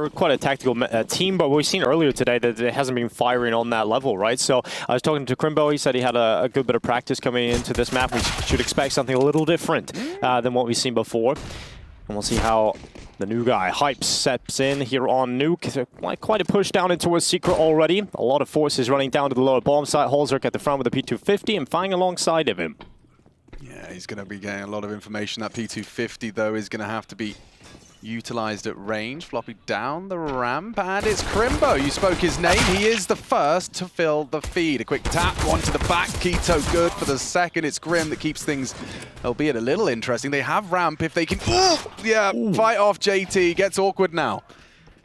they're quite a tactical team, but we've seen earlier today that it hasn't been firing on that level, right? So I was talking to Crimbo. He said he had a good bit of practice coming into this map. We should expect something a little different than what we've seen before. And we'll see how the new guy, Hype, steps in here on nuke. Quite a push down into a secret already. A lot of forces running down to the lower bomb site. Holzerk at the front with the P250 and Fang alongside of him. Yeah, he's going to be getting a lot of information. That P250, though, is going to have to be utilized at range. Floppy down the ramp, and it's Crimbo. You spoke his name. He is the first to fill the feed. A quick tap, one to the back. Keto good for the second. It's Grim that keeps things, albeit a little interesting. They have ramp if they can... fight off JT. Gets awkward now.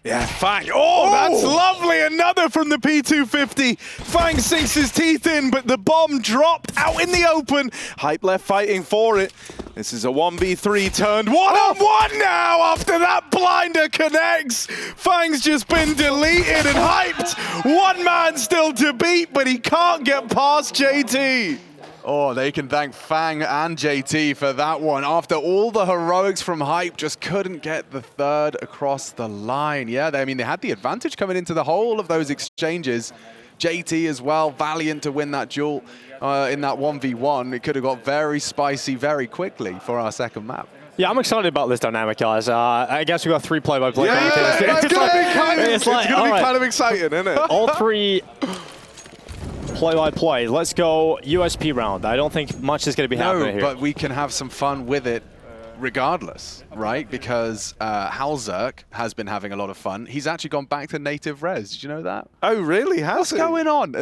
Yeah, Fang. Oh, that's lovely. Another from the P250. Fang sinks his teeth in, but the bomb dropped out in the open. Hype left fighting for it. This is a 1v3 turned 1-on-1 now after that blinder connects. Fang's just been deleted and Hyped. One man still to beat, but he can't get past JT. Oh, they can thank Fang and JT for that one. After all the heroics from Hype, just couldn't get the third across the line. Yeah, I mean, they had the advantage coming into the whole of those exchanges. JT as well, valiant to win that duel in that 1v1. It could have got very spicy very quickly for our second map. Yeah, I'm excited about this dynamic, guys. I guess we've got 3 play-by-play. It's going to be kind of exciting, isn't it? All 3... play-by-play. Let's go USP round. I don't think much is going to be happening here. But we can have some fun with it regardless, right? Because Halzerk has been having a lot of fun. He's actually gone back to native res. Did you know that? Oh, really? What's going on?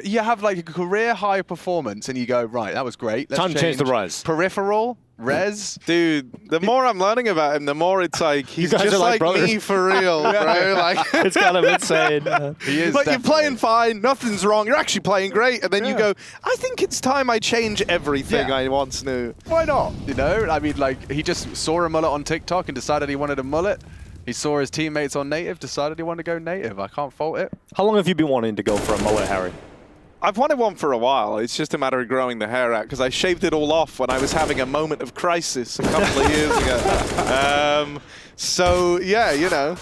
You have like a career high performance and you go, right, that was great. Let's Time to change the res. Peripheral, res. Dude, the more I'm learning about him, the more it's like, he's just like me for real, bro. Like, it's kind of insane. He is. But you're playing fine, nothing's wrong, you're actually playing great, and then you go, I think it's time I change everything I once knew. Why not? You know, I mean, like, he just saw a mullet on TikTok and decided he wanted a mullet. He saw his teammates on native, decided he wanted to go native. I can't fault it. How long have you been wanting to go for a mullet, Harry? I've wanted one for a while. It's just a matter of growing the hair out because I shaved it all off when I was having a moment of crisis a couple of years ago. So, yeah, you know,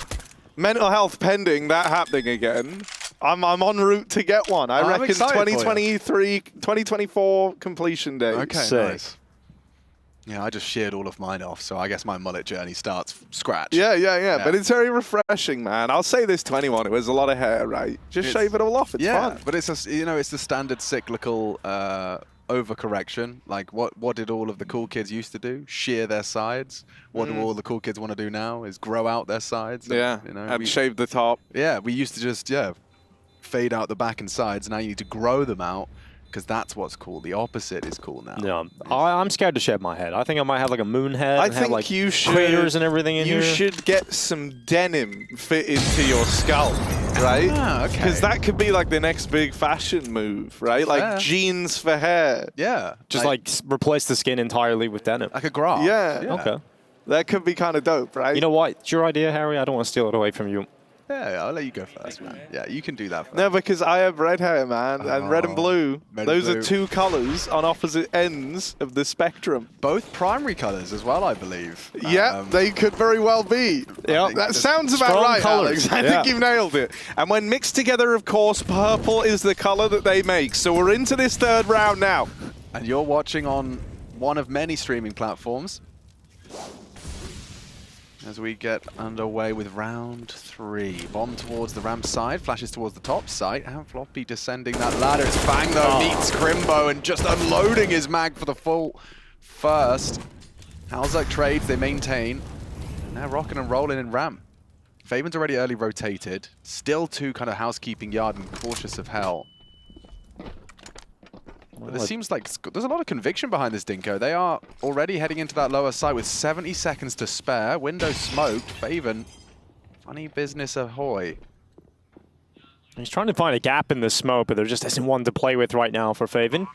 mental health pending, that happening again. I'm en route to get one. I reckon 2023, 2024 completion date. Okay, nice. Yeah, I just sheared all of mine off, so I guess my mullet journey starts from scratch. Yeah. But it's very refreshing, man. I'll say this to anyone. It was a lot of hair, right? Just shave it all off. It's fun. But it's a, you know, it's the standard cyclical overcorrection. Like what did all of the cool kids used to do? Shear their sides. What do all the cool kids want to do now? Is grow out their sides. Yeah. You know, and shave the top. Yeah, we used to just fade out the back and sides. Now you need to grow them out. Because that's what's cool. The opposite is cool now. Yeah, I'm scared to shave my head. I think I might have like a moon head. I and think have, like, you should. Craters and everything in here. You should get some denim fit into your scalp, right? Ah, okay. Because that could be like the next big fashion move, right? Like jeans for hair. Yeah. Just like replace the skin entirely with denim. Like a graph. Yeah. Okay. That could be kind of dope, right? You know what? It's your idea, Harry. I don't want to steal it away from you. Yeah, I'll let you go first, man. Yeah, you can do that first. No, because I have red hair, man, and red and blue. Those are 2 colors on opposite ends of the spectrum. Both primary colors as well, I believe. Yeah, they could very well be. Yeah, that sounds about right, Alex. I think you've nailed it. And when mixed together, of course, purple is the color that they make. So we're into this 3rd round now. And you're watching on one of many streaming platforms. As we get underway with round 3. Bomb towards the ramp side, flashes towards the top site, and Floppy descending that ladder. It's Fang though, meets Crimbo and just unloading his mag for the full first. Halzerk trades, they maintain. And now rocking and rolling in ramp. Faven's already early rotated. Still 2 kind of housekeeping yard and cautious of hell. But it seems like there's a lot of conviction behind this Dinko. They are already heading into that lower side with 70 seconds to spare. Window smoked. Faven, funny business ahoy. He's trying to find a gap in the smoke, but there just isn't one to play with right now for Faven.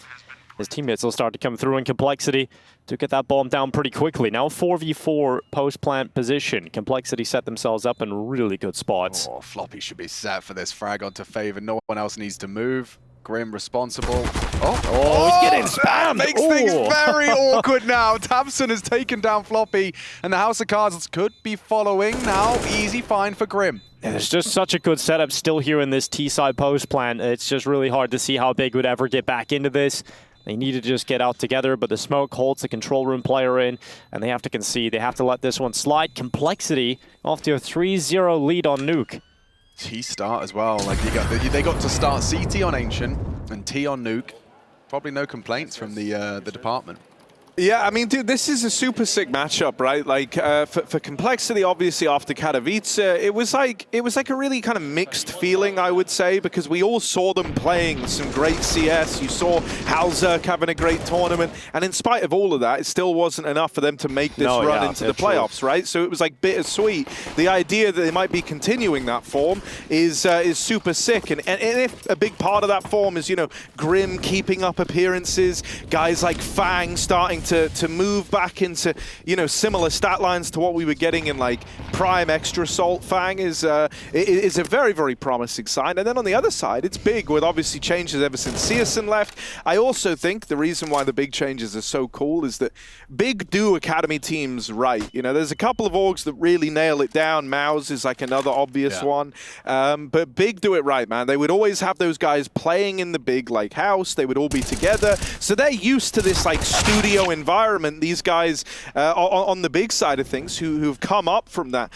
His teammates will start to come through in Complexity to get that bomb down pretty quickly. Now 4v4 post-plant position. Complexity set themselves up in really good spots. Oh, Floppy should be set for this frag onto Faven. No one else needs to move. Grim responsible. He's getting spammed. That makes things very awkward now. Tabson has taken down Floppy, and the House of Cards could be following now. Easy find for Grim. And it's just such a good setup still here in this T-side post plan. It's just really hard to see how Big would ever get back into this. They need to just get out together, but the smoke holds the control room player in, and they have to concede. They have to let this one slide. Complexity off to a 3-0 lead on nuke. T start as well. Like they got to start CT on Ancient and T on nuke. Probably no complaints from the department. Yeah, I mean, dude, this is a super sick matchup, right? Like, for Complexity, obviously, after Katowice, it was like a really kind of mixed feeling, I would say, because we all saw them playing some great CS. You saw Halzerk having a great tournament, and in spite of all of that, it still wasn't enough for them to make this run into the playoffs, right? So it was like bittersweet. The idea that they might be continuing that form is super sick, and if a big part of that form is, you know, Grim keeping up appearances, guys like Fang starting to move back into, you know, similar stat lines to what we were getting in like prime extra salt. Fang is a very, very promising sign. And then on the other side, it's Big with obviously changes ever since Searson left. I also think the reason why the Big changes are so cool is that Big do academy teams right. You know, there's a couple of orgs that really nail it down. Mouse is like another obvious one. But Big do it right, man. They would always have those guys playing in the Big like house. They would all be together. So they're used to this like studio environment. These guys on the Big side of things who've come up from that,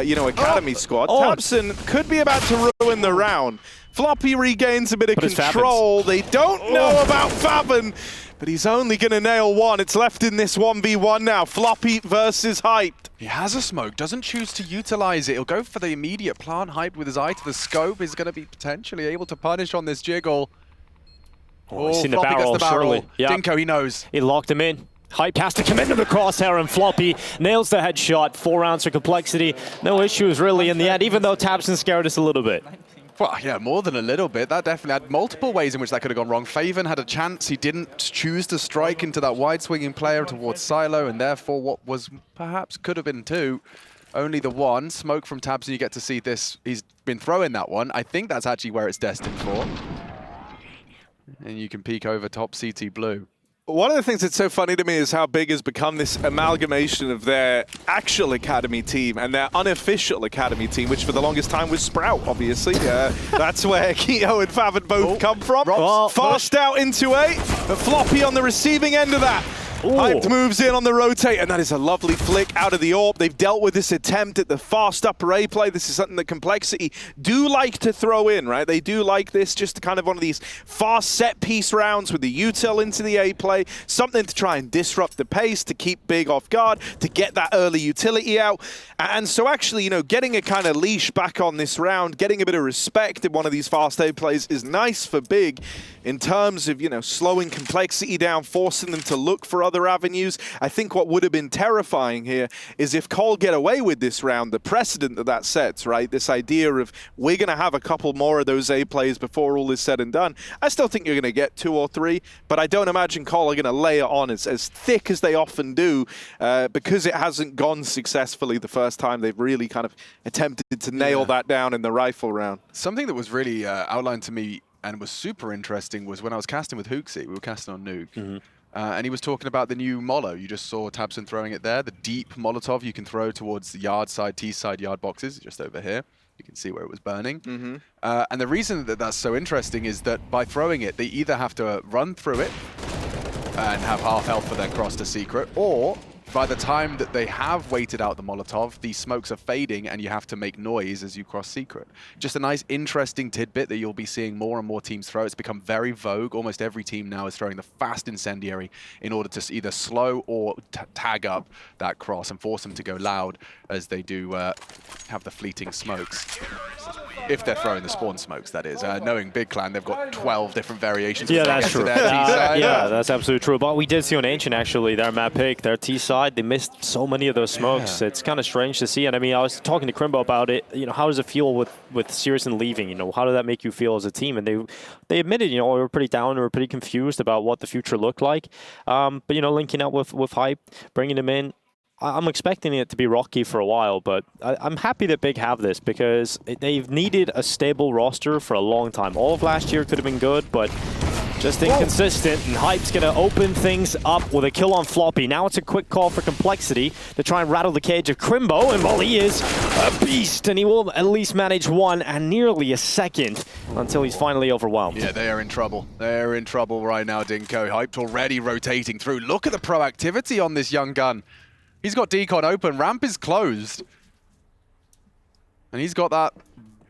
you know, academy squad. Tabson could be about to ruin the round. Floppy regains a bit of control. They don't know about Faven, but he's only going to nail one. It's left in this 1v1 now. Floppy versus Hyped. He has a smoke, doesn't choose to utilize it. He'll go for the immediate plant. Hyped with his eye to the scope is going to be potentially able to punish on this jiggle. He's seen the Floppy barrel, gets the barrel. surely. Yep. Dinko, he knows. He locked him in. Hype has to come into the crosshair, and Floppy nails the headshot. 4 rounds for Complexity. No issues really in the end, even though Tabson scared us a little bit. Well, yeah, more than a little bit. That definitely had multiple ways in which that could have gone wrong. Faven had a chance. He didn't choose to strike into that wide-swinging player towards Silo, and therefore what was perhaps could have been 2. Only the 1. Smoke from Tabson, you get to see this. He's been throwing that one. I think that's actually where it's destined for. And you can peek over top CT Blue. One of the things that's so funny to me is how Big has become this amalgamation of their actual academy team and their unofficial academy team, which for the longest time was Sprout, obviously. That's where Keto and Faven both come from. Fast out into A, but Floppy on the receiving end of that. Hyped moves in on the rotate, and that is a lovely flick out of the AWP. They've dealt with this attempt at the fast upper A play. This is something that Complexity do like to throw in, right? They do like this, just kind of one of these fast set-piece rounds with the util into the A play, something to try and disrupt the pace, to keep Big off guard, to get that early utility out. And so actually, you know, getting a kind of leash back on this round, getting a bit of respect in one of these fast A plays is nice for Big in terms of, you know, slowing Complexity down, forcing them to look for other avenues. I think what would have been terrifying here is if Cole get away with this round, the precedent that sets, right? This idea of we're going to have a couple more of those A plays before all is said and done. I still think you're going to get 2 or 3, but I don't imagine Cole are going to lay it on as thick as they often do because it hasn't gone successfully the first time they've really kind of attempted to nail that down in the rifle round. Something that was really outlined to me and was super interesting was when I was casting with Hooksy. We were casting on Nuke. And he was talking about the new Molo. You just saw Tabson throwing it there. The deep Molotov you can throw towards the yard side, T-side yard boxes, just over here. You can see where it was burning. And the reason that that's so interesting is that by throwing it, they either have to run through it and have half health for their cross to secret, or by the time that they have waited out the Molotov, the smokes are fading and you have to make noise as you cross secret. Just a nice, interesting tidbit that you'll be seeing more and more teams throw. It's become very vogue. Almost every team now is throwing the fast incendiary in order to either slow or tag up that cross and force them to go loud as they do have the fleeting smokes. If they're throwing the spawn smokes, that is. Knowing BigClan, they've got 12 different variations. Yeah, that's true. Yeah, that's absolutely true. But we did see on Ancient, actually, their map pick, their T-side, they missed so many of those smokes. It's kind of strange to see. And I mean, I was talking to Crimbo about it. You know, how does it feel with Searson leaving? You know, how did that make you feel as a team? And they admitted, you know, we were pretty down, we were pretty confused about what the future looked like. But, you know, linking up with Hype, bringing him in, I'm expecting it to be rocky for a while, but I'm happy that Big have this because they've needed a stable roster for a long time. All of last year could have been good, but just inconsistent, and Hype's going to open things up with a kill on Floppy. Now it's a quick call for Complexity to try and rattle the cage of Crimbo, and well, he is a beast, and he will at least manage one and nearly a second until he's finally overwhelmed. Yeah, they are in trouble. They're in trouble right now, Dinko. Hyped already rotating through. Look at the proactivity on this young gun. He's got decon open, ramp is closed. And he's got that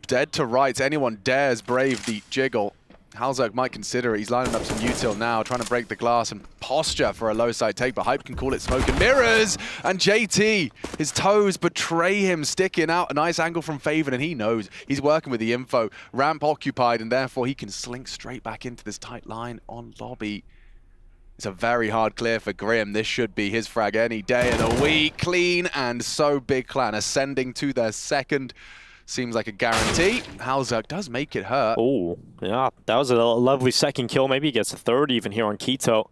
dead to rights. Anyone dares brave the jiggle. Halzerk might consider it. He's lining up some util now, trying to break the glass and posture for a low side take, but Hype can call it smoke and mirrors. And JT, his toes betray him, sticking out a nice angle from Faven, and he knows he's working with the info. Ramp occupied, and therefore he can slink straight back into this tight line on lobby. It's a very hard clear for Grim. This should be his frag any day of the week. Clean, and so bigclan ascending to their second. Seems like a guarantee. Halzerk does make it hurt. Oh, yeah. That was a lovely second kill. Maybe he gets a third even here on Keto.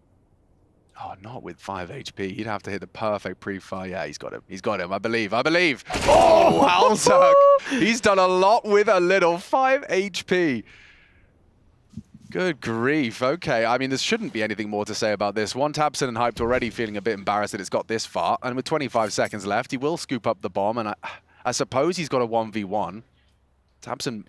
Oh, not with 5 HP. He'd have to hit the perfect pre-fire. Yeah, he's got him. He's got him. I believe. I believe. Oh, Halzerk. He's done a lot with a little. 5 HP. Good grief. Okay, I mean, there shouldn't be anything more to say about this one. tabseN and Hyped already feeling a bit embarrassed that it's got this far. And with 25 seconds left, he will scoop up the bomb. And I suppose he's got a 1v1. tabseN...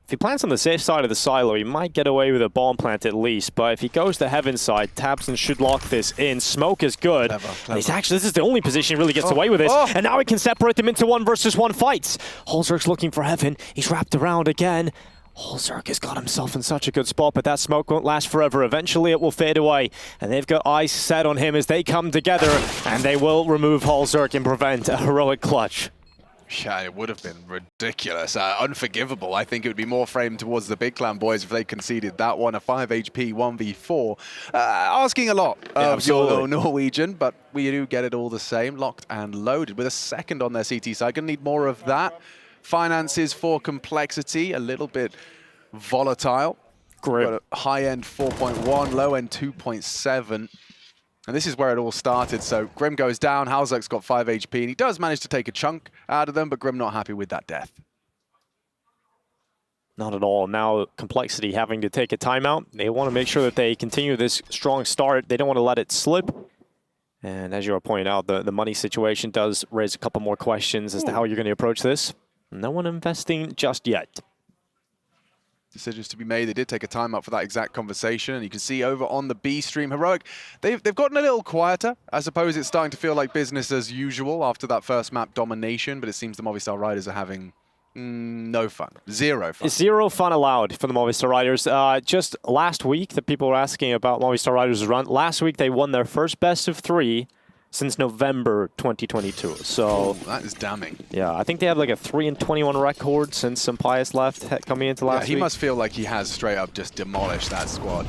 If he plants on the safe side of the silo, he might get away with a bomb plant at least. But if he goes to Heaven side, tabseN should lock this in. Smoke is good. Clever. He's actually, this is the only position he really gets away with this. And now he can separate them into 1v1 fights. Halzerk's looking for Heaven. He's wrapped around again. Halzerk has got himself in such a good spot, but that smoke won't last forever. Eventually it will fade away, and they've got eyes set on him as they come together, and they will remove Halzerk and prevent a heroic clutch. Yeah, it would have been ridiculous, unforgivable. I think it would be more framed towards the bigclan boys if they conceded that one. A 5 HP 1v4. Asking a lot of your little Norwegian, but we do get it all the same. Locked and loaded with a second on their CT side. Gonna need more of that. Finances for Complexity, a little bit volatile. Grim. Got a high-end 4.1, low-end 2.7. And this is where it all started. So Grim goes down, Halzerk's got 5 HP, and he does manage to take a chunk out of them, but Grim not happy with that death. Not at all. Now Complexity having to take a timeout. They want to make sure that they continue this strong start. They don't want to let it slip. And as you were pointing out, the money situation does raise a couple more questions as to how you're going to approach this. No one investing just yet. Decisions to be made. They did take a timeout for that exact conversation, and you can see over on the B stream, Heroic, they've gotten a little quieter. I suppose it's starting to feel like business as usual after that first map domination, but it seems the Movistar Riders are having no fun. Zero fun. Zero fun allowed for the Movistar Riders. Just last week, the people were asking about Movistar Riders' run. Last week, they won their first best of 3 since November 2022. So that is damning. Yeah, I think they have like a 3-21 record since Sampaio left coming into last week. He must feel like he has straight up just demolished that squad.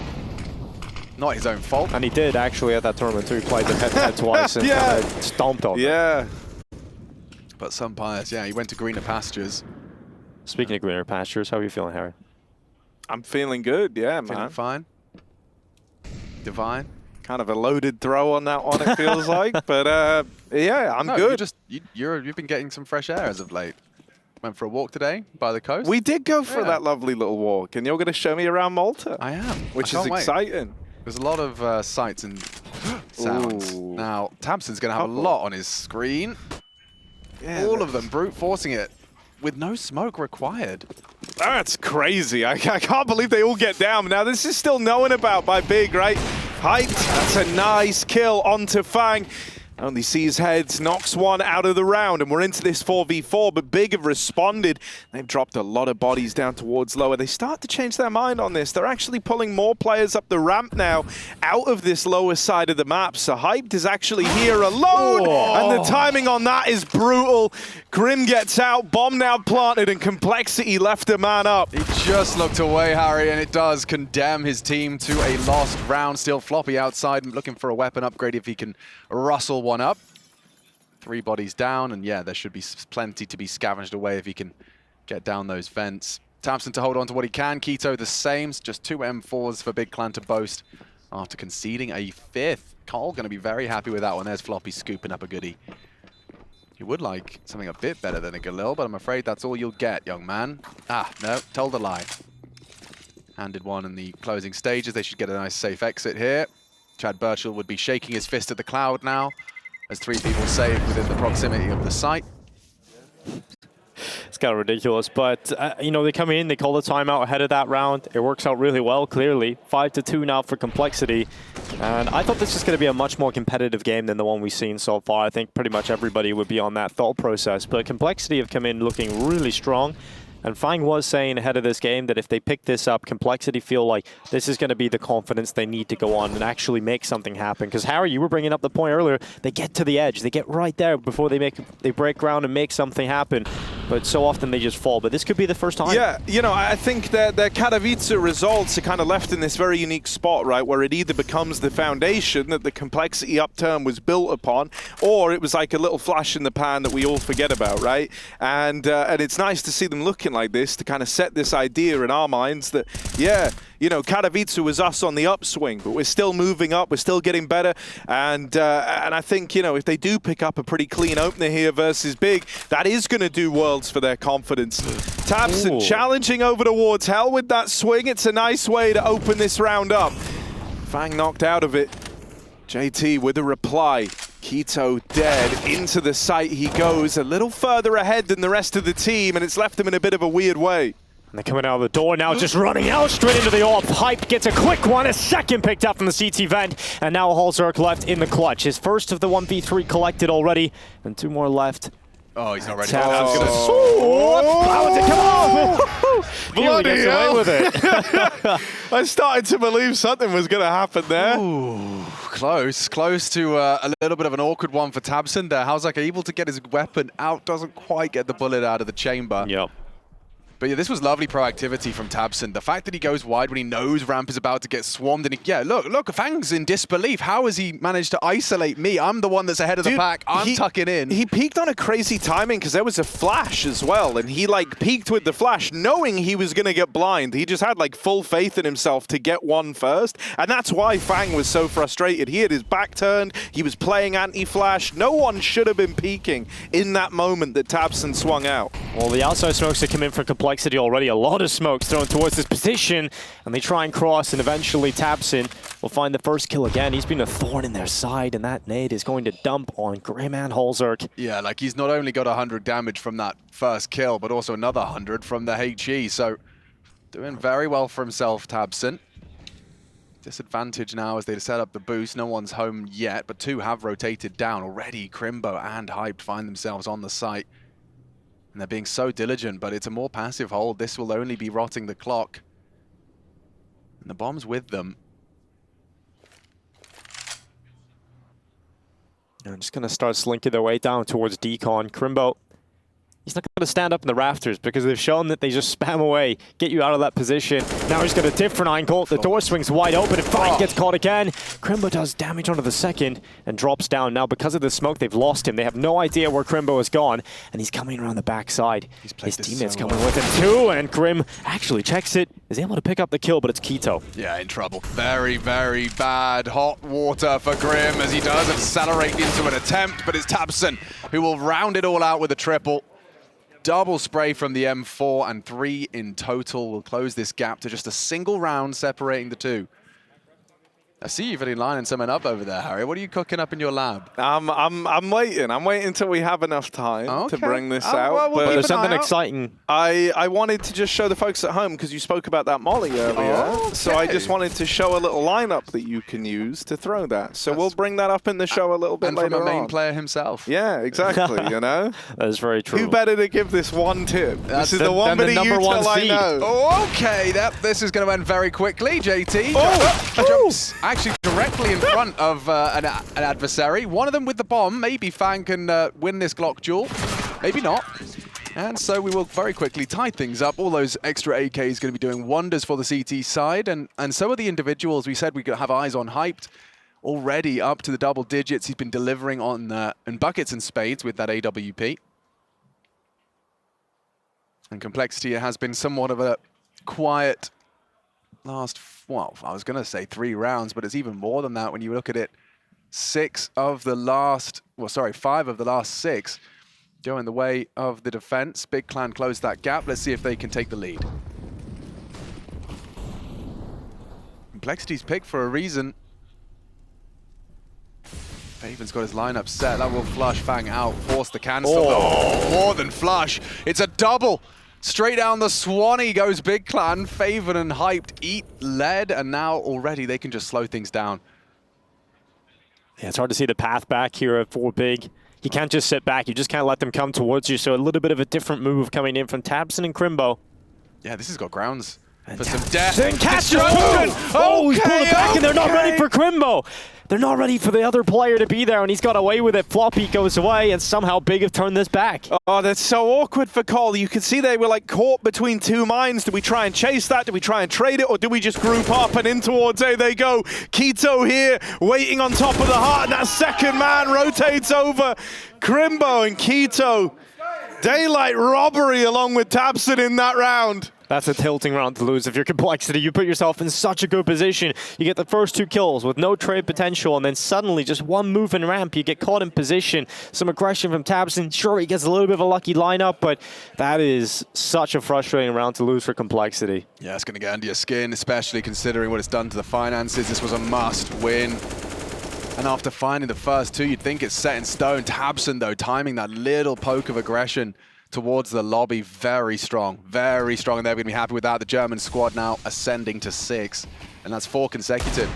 Not his own fault. And he did actually at that tournament too. He played them head-to-head twice and stomped on them. But Sampaio, yeah, he went to greener pastures. Speaking of greener pastures, how are you feeling, Harry? I'm feeling good, yeah, man. Feeling fine. Divine. Kind of a loaded throw on that one, it feels like. But yeah, I'm good. You've been getting some fresh air as of late. Went for a walk today by the coast. We did go for that lovely little walk, and you're going to show me around Malta. I am. Which is exciting. There's a lot of sights and sounds. Ooh. Now, tabseN's going to have a lot on his screen. Yeah, all of them brute forcing it with no smoke required. That's crazy. I can't believe they all get down. Now, this is still known about by Big, right? Hyped. That's a nice kill onto Fang. Only sees heads, knocks one out of the round, and we're into this 4v4, but Big have responded. They've dropped a lot of bodies down towards lower. They start to change their mind on this. They're actually pulling more players up the ramp now out of this lower side of the map. So Hyped is actually here alone, and the timing on that is brutal. Grim gets out, bomb now planted, and Complexity left a man up. He just looked away, Harry, and it does condemn his team to a lost round. Still Floppy outside, looking for a weapon upgrade if he can rustle one up. 3 bodies down, and yeah, there should be plenty to be scavenged away if he can get down those vents. tabseN to hold on to what he can. Keto the same, just 2 M4s for bigclan to boast after conceding a 5th. Cole going to be very happy with that one. There's Floppy scooping up a goodie. You would like something a bit better than a Galil, but I'm afraid that's all you'll get, young man. Ah, no, told a lie. Handed one in the closing stages. They should get a nice safe exit here. Chad Birchall would be shaking his fist at the cloud now, as 3 people saved within the proximity of the site. It's kind of ridiculous, but you know, they come in, they call the timeout ahead of that round. It works out really well, clearly. 5-2 now for Complexity. And I thought this was going to be a much more competitive game than the one we've seen so far. I think pretty much everybody would be on that thought process. But Complexity have come in looking really strong. And Fang was saying ahead of this game that if they pick this up, Complexity feel like this is going to be the confidence they need to go on and actually make something happen. Because Harry, you were bringing up the point earlier, they get to the edge, they get right there before they break ground and make something happen. But so often they just fall. But this could be the first time. Yeah, you know, I think that their Katowice results are kind of left in this very unique spot, right, where it either becomes the foundation that the Complexity upturn was built upon, or it was like a little flash in the pan that we all forget about, right? And it's nice to see them looking like this to kind of set this idea in our minds that, yeah, you know, Katowice was us on the upswing, but we're still moving up, we're still getting better, and I think, you know, if they do pick up a pretty clean opener here versus Big, that is going to do worlds for their confidence. tabseN challenging over towards Hell with that swing. It's a nice way to open this round up. Fang knocked out of it. JT with a reply. k1to dead. Into the site he goes, a little further ahead than the rest of the team, and it's left him in a bit of a weird way. And they're coming out of the door now, just running out straight into the AWP. Hype gets a quick one, a second picked up from the CT vent, and now Holzerk left in the clutch. His first of the 1v3 collected already, and 2 more left. Oh, he's not ready. Bloody hell. With it. I started to believe something was going to happen there. Ooh, close to a little bit of an awkward one for tabseN there. How's able to get his weapon out, doesn't quite get the bullet out of the chamber. Yep. But yeah, this was lovely proactivity from tabseN. The fact that he goes wide when he knows Ramp is about to get swarmed, and yeah, look, Fang's in disbelief. How has he managed to isolate me? I'm the one that's ahead of the pack. I'm tucking in. He peeked on a crazy timing because there was a flash as well, and he like peeked with the flash, knowing he was going to get blind. He just had like full faith in himself to get one first, and that's why Fang was so frustrated. He had his back turned. He was playing anti-flash. No one should have been peeking in that moment that tabseN swung out. Well, the outside smokes have come in for Complexity already. A lot of smokes thrown towards this position, and they try and cross, and eventually tabseN will find the first kill again. He's been a thorn in their side, and that nade is going to dump on Grim and Holzerk. Yeah, like he's not only got 100 damage from that first kill, but also another 100 from the HE. So doing very well for himself, tabseN. Disadvantage now as they set up the boost. No one's home yet, but 2 have rotated down already. Crimbo and Hyped find themselves on the site. And they're being so diligent, but it's a more passive hold. This will only be rotting the clock. And the bomb's with them. They're just going to start slinking their way down towards Decon. Crimbo, he's not going to stand up in the rafters because they've shown that they just spam away, get you out of that position. Now he's got a different angle. The door swings wide open and Fang gets caught again. Crimbo does damage onto the second and drops down. Now because of the smoke, they've lost him. They have no idea where Crimbo has gone, and he's coming around the backside. His teammates coming with him too, and Grim actually checks it, is able to pick up the kill, but it's k1to. Yeah, in trouble. Very, very bad hot water for Grim as he does accelerate into an attempt, but it's tabseN who will round it all out with a triple. Double spray from the M4, and 3 in total will close this gap to just a single round separating the 2. I see you've been lining something up over there, Harry. What are you cooking up in your lab? I'm waiting. I'm waiting until we have enough time to bring this out. Well, but there's something exciting. I wanted to just show the folks at home, because you spoke about that molly earlier. Okay. So I just wanted to show a little lineup that you can use to throw that. So we'll bring that up in the show a little bit later on. And from a main player himself. Yeah, exactly, you know? That is very true. Who better to give this one tip? This is the one bit of util I know. Oh, okay, this is going to end very quickly, JT. Jumps actually directly in front of an adversary. One of them with the bomb. Maybe Fang can win this Glock duel. Maybe not. And so we will very quickly tie things up. All those extra AKs going to be doing wonders for the CT side. And so are the individuals. We said we could have eyes on Hyped. Already up to the double digits. He's been delivering on in buckets and spades with that AWP. And Complexity has been somewhat of a quiet last, well, I was going to say 3 rounds, but it's even more than that when you look at it. 5 of the last 6. go in the way of the defense. bigclan closed that gap. Let's see if they can take the lead. Complexity's picked for a reason. Faven's got his lineup set. That will flush Fang out, force the cancel. Oh, more than flush. It's a double. Straight down the Swanee goes bigclan. Faven and Hyped eat lead, and now already they can just slow things down. Yeah, it's hard to see the path back here for Big. You can't just sit back. You just can't let them come towards you. So a little bit of a different move coming in from tabseN and Crimbo. Yeah, this has got grounds for some death. Oh, he's pulled it back, and they're not ready for Crimbo. They're not ready for the other player to be there, and he's got away with it. Floppy goes away, and somehow Big have turned this back. Oh, that's so awkward for Cole. You can see they were like caught between two minds. Do we try and chase that? Do we try and trade it? Or do we just group up and in towards, there they go. Keto here, waiting on top of the heart, and that second man rotates over. Crimbo and Keto. Daylight robbery along with tabseN in that round. That's a tilting round to lose. If you're Complexity, you put yourself in such a good position. You get the first 2 kills with no trade potential, and then suddenly just one move in ramp, you get caught in position. Some aggression from tabseN. Sure, he gets a little bit of a lucky lineup, but that is such a frustrating round to lose for Complexity. Yeah, it's going to get under your skin, especially considering what it's done to the finances. This was a must win. And after finding the first 2, you'd think it's set in stone. tabseN, though, timing that little poke of aggression towards the lobby, very strong, and they're going to be happy with that. The German squad now ascending to 6, and that's 4 consecutive.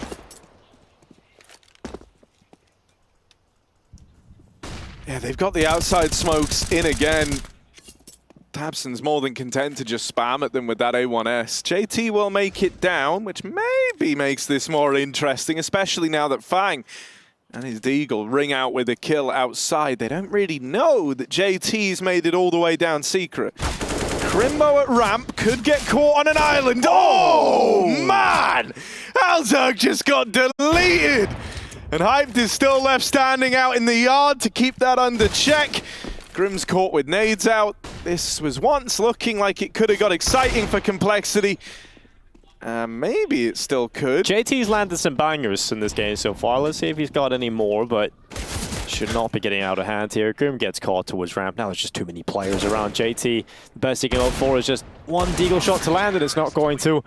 Yeah, they've got the outside smokes in again. tabseN's more than content to just spam at them with that A1S. JT will make it down, which maybe makes this more interesting, especially now that Fang and his Deagle ring out with a kill outside. They don't really know that JT's made it all the way down secret. Crimbo at ramp could get caught on an island. Oh, man! Alzog just got deleted. And Hyped is still left standing out in the yard to keep that under check. Grim's caught with nades out. This was once looking like it could have got exciting for Complexity. Maybe it still could. JT's landed some bangers in this game so far. Let's see if he's got any more, but should not be getting out of hand here. Grim gets caught towards ramp. Now there's just too many players around JT. The best he can hope for is just one Deagle shot to land, and it's not going to.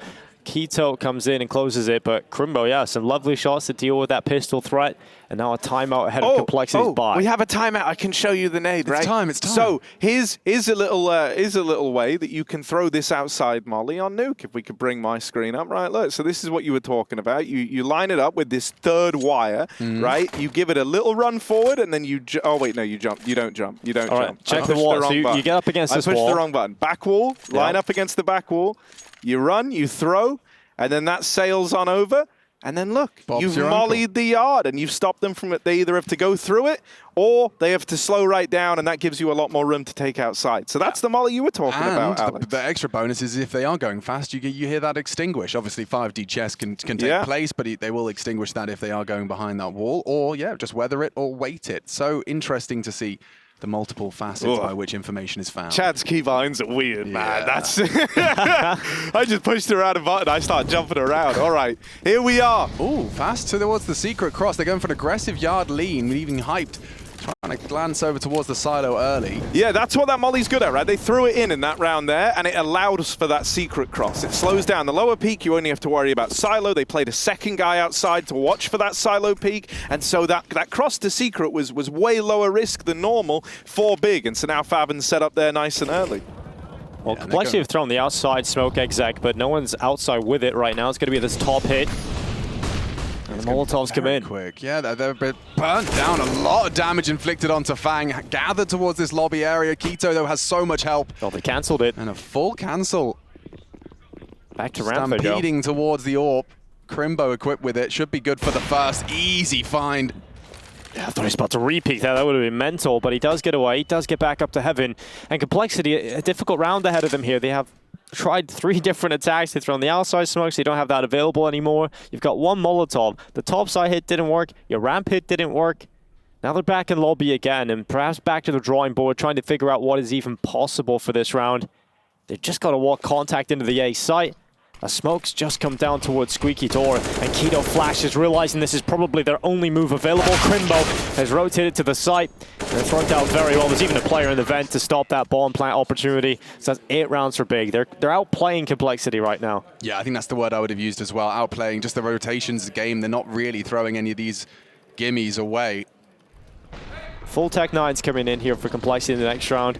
Keto comes in and closes it, but Crimbo, yeah, some lovely shots to deal with that pistol threat, and now a timeout ahead of Complexity's buy. We have a timeout. I can show you the nade, right? It's time. So here's a little way that you can throw this outside molly on nuke. If we could bring my screen up, right? Look, so this is what you were talking about. You line it up with this 3rd wire, right? You give it a little run forward, and then you. Oh wait, no, you jump. You don't jump. You don't jump. Check the wall. So you get up against this wall. I pushed the wrong button. Back wall. Line up against the back wall. You run. You throw. And then that sails on over, and then look, you've mollied the yard, and you've stopped them from it. They either have to go through it, or they have to slow right down, and that gives you a lot more room to take outside. So that's the molly you were talking about, Alex. The extra bonus is if they are going fast, you hear that extinguish. Obviously, 5D chess can take place, but they will extinguish that if they are going behind that wall, or just weather it or wait it. So interesting to see the multiple facets by which information is found. Chad's keybinds are weird, man. That's I just pushed around a button. I start jumping around. All right, here we are. Ooh, fast towards the secret cross. They're going for an aggressive yard lean, even Hyped. Trying to glance over towards the silo early. Yeah, that's what that molly's good at, right? They threw it in that round there, and it allowed us for that secret cross. It slows down the lower peak. You only have to worry about silo. They played a second guy outside to watch for that silo peak, and so that cross to secret was way lower risk than normal for Big, and so now Faven's set up there nice and early. Well, Complexity have thrown the outside smoke exec, but no one's outside with it right now. It's going to be this top hit. And the Molotovs come in. Quick. Yeah, they're burnt down. A lot of damage inflicted onto Fang. Gathered towards this lobby area. Keto, though, has so much help. Well, they cancelled it. And a full cancel. Back to ramp they go. Stampeding towards the AWP. Crimbo equipped with it. Should be good for the first. Easy find. Yeah, I thought he was about to repeat that. That would have been mental, but he does get away. He does get back up to heaven. And Complexity, a difficult round ahead of them here. They have tried 3 different attacks. They've thrown the outside smokes. They don't have that available anymore. You've got one Molotov. The top side hit didn't work. Your ramp hit didn't work. Now they're back in lobby again, and perhaps back to the drawing board, trying to figure out what is even possible for this round. They've just got to walk contact into the A site. A smoke's just come down towards Squeaky Door, and Keto flashes, realizing this is probably their only move available. Crimbo has rotated to the site, and it's worked out very well. There's even a player in the vent to stop that bomb plant opportunity. So that's 8 rounds for Big. They're outplaying Complexity right now. Yeah, I think that's the word I would have used as well. Outplaying, just the rotations of the game. They're not really throwing any of these gimmies away. Full Tech 9's coming in here for Complexity in the next round.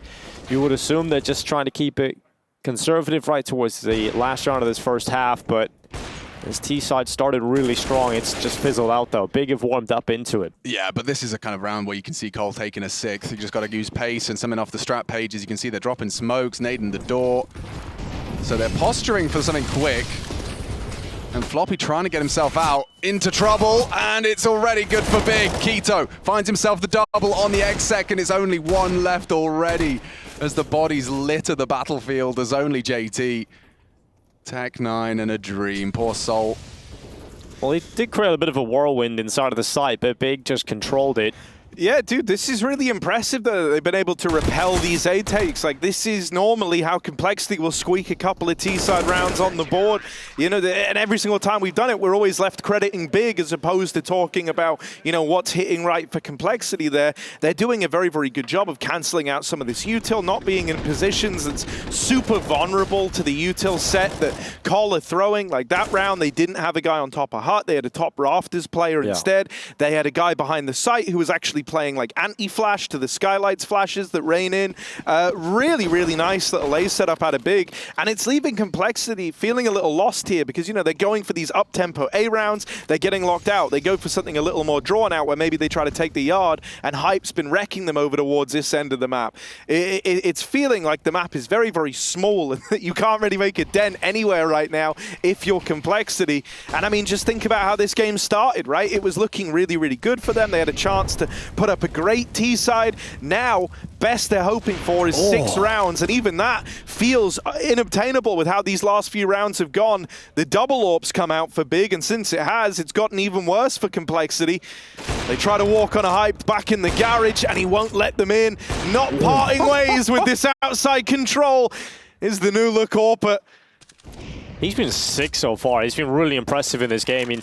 You would assume they're just trying to keep it conservative right towards the last round of this first half, but this T side started really strong. It's just fizzled out though. Big have warmed up into it. Yeah, but this is a kind of round where you can see Cole taking a 6th. You just got to use pace and something off the strat pages. You can see they're dropping smokes, nading the door. So they're posturing for something quick. And Floppy trying to get himself out into trouble, and it's already good for Big. Keto finds himself the double on the X-Sec, and it's only 1 left already as the bodies litter the battlefield. There's only JT. Tech 9 and a dream. Poor soul. Well, he did create a bit of a whirlwind inside of the site, but Big just controlled it. Yeah, dude, this is really impressive that they've been able to repel these A takes. Like, this is normally how Complexity will squeak a couple of T-side rounds on the board. You know, and every single time we've done it, we're always left crediting Big as opposed to talking about, you know, what's hitting right for Complexity there. They're doing a very, very good job of canceling out some of this util, not being in positions that's super vulnerable to the util set that Cole are throwing. Like, that round, they didn't have a guy on top of hut. They had a top rafters player instead. They had a guy behind the site who was actually playing like anti-flash to the skylights flashes that rain in. Really, really nice little A setup out of Big. And it's leaving Complexity feeling a little lost here because, you know, they're going for these up-tempo A rounds. They're getting locked out. They go for something a little more drawn out where maybe they try to take the yard, and Hype's been wrecking them over towards this end of the map. It's feeling like the map is very, very small and that you can't really make a dent anywhere right now if you're Complexity. And I mean, just think about how this game started, right? It was looking really, really good for them. They had a chance to put up a great T-side. Now, best they're hoping for is 6 rounds, and even that feels inobtainable with how these last few rounds have gone. The double AWPs come out for Big, and since it has, it's gotten even worse for Complexity. They try to walk on a Hype back in the garage, and he won't let them in. Not parting ways with this outside control is the new look AWP. He's been sick so far. He's been really impressive in this game. I mean,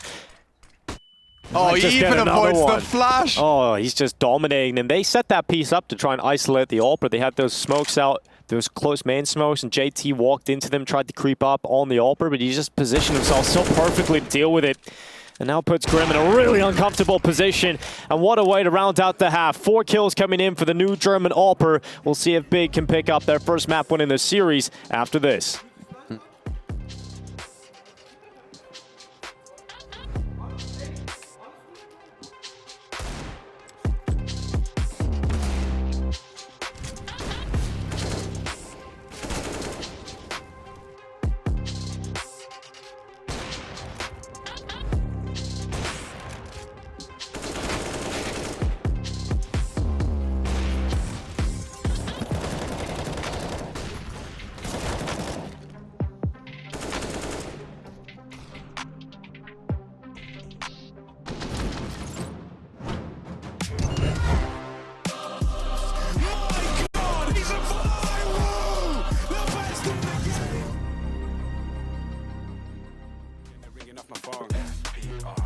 oh, he even avoids the flash. Oh, he's just dominating. And they set that piece up to try and isolate the AWP. They had those smokes out, those close main smokes, and JT walked into them, tried to creep up on the AWP, but he just positioned himself so perfectly to deal with it. And now puts Grim in a really uncomfortable position. And what a way to round out the half. 4 kills coming in for the new German AWPer. We'll see if Big can pick up their first map win in the series after this.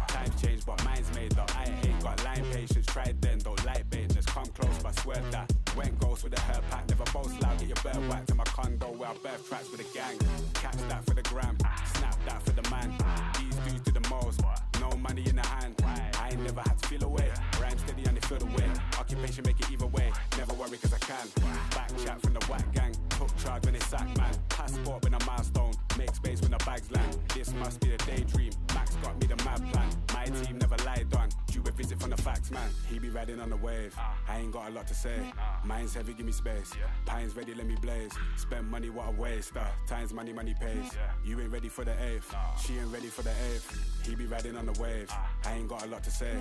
Times change, but mine's made up. I ain't got line patience. Tried then, don't like bait. Just come close, but swear that. Went ghost with a hair pack. Never boast loud. Get your bird whacked to my condo where I birth tracks with a gang. Catch that for the gram. Snap that for the man. These dudes do the most. No money in the hand. I ain't never had to feel away. Rhyme steady and they feel the way. Occupation make it either way. Never worry cause I can. Back chat from the whack gang. Took charge when they sack man. Passport when a milestone. Make space when the bags land. This must be a daydream. Max got me the mad plan. My team never lied on. Due a visit from the facts man. He be riding on the wave. I ain't got a lot to say. Mine's heavy, give me space. Pines ready, let me blaze. Spend money, what a waste. Times money, money pays. You ain't ready for the 8th. She ain't ready for the 8th. He be riding on the wave. I ain't got a lot to say.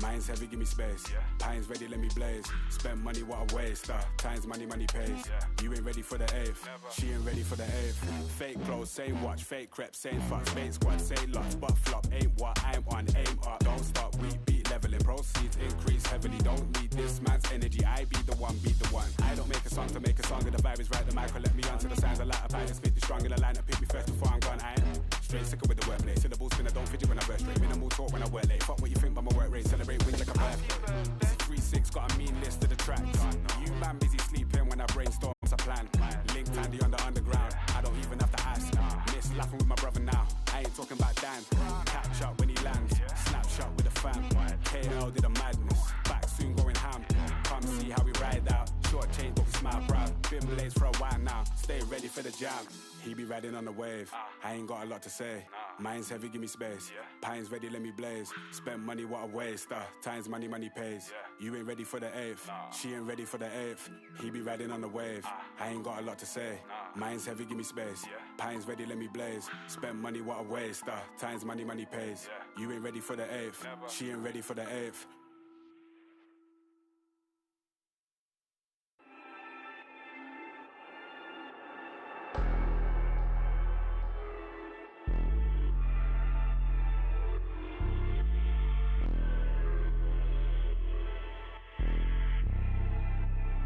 Mine's heavy, give me space. Pines ready, let me blaze. Spend money, what a waste. Times money, money pays. You ain't ready for the 8th. She ain't ready for the 8th. Fake clothes, same watch, fake crep, same fuck, fake squad, same lots, but flop. Ain't what I'm on, aim up. Don't stop, we beat leveling. Proceeds increase heavily. Don't need this man's energy. I be the one, beat the one. I don't make a song to make a song, and the vibe is right. The mic will let me onto the sounds. I like a bite, spit the strong in the line. Pick me first before I'm gone. I ain't Straight sicker with the wordplay. Syllable spin, I don't fidget when I burst straight. Minimal talk when I work late. Fuck what you think by my work rate. Celebrate wins like a birthday. This is 3-6, got a mean list of the tracks. You man busy sleeping when I brainstorm a plan. Linked handy on the underground. I don't even have to ask. Miss laughing with my brother now. I ain't talking about Dan. Catch up when he lands. Snapshot with a fan. KL did a madness. Back soon going ham. Come see how we ride out. Short change but we smile proud. Been blazed for a while now. Stay ready for the jam. He be riding on the wave. I ain't got a lot to say. Mine's heavy, give me space. Pine's ready, let me blaze. Spend money, what a waste. Times money, money pays. You ain't ready for the 8th. She ain't ready for the 8th. He be riding on the wave. I ain't got a lot to say. Mine's heavy, give me space. Pine's ready, let me blaze. Spend money, what a waste. Times money, money pays. You ain't ready for the 8th. She ain't ready for the 8th.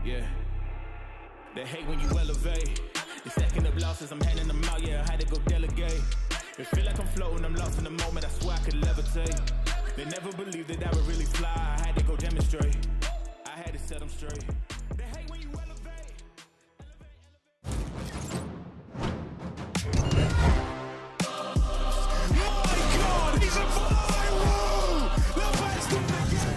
Yeah, they hate when you elevate. They're stacking up losses, I'm handing them out, yeah, I had to go delegate. It feel like I'm floating, I'm lost in the moment, I swear I could levitate. They never believed that I would really fly, I had to go demonstrate. I had to set them straight. They hate when you elevate. My God, he's a viral! The best of the game!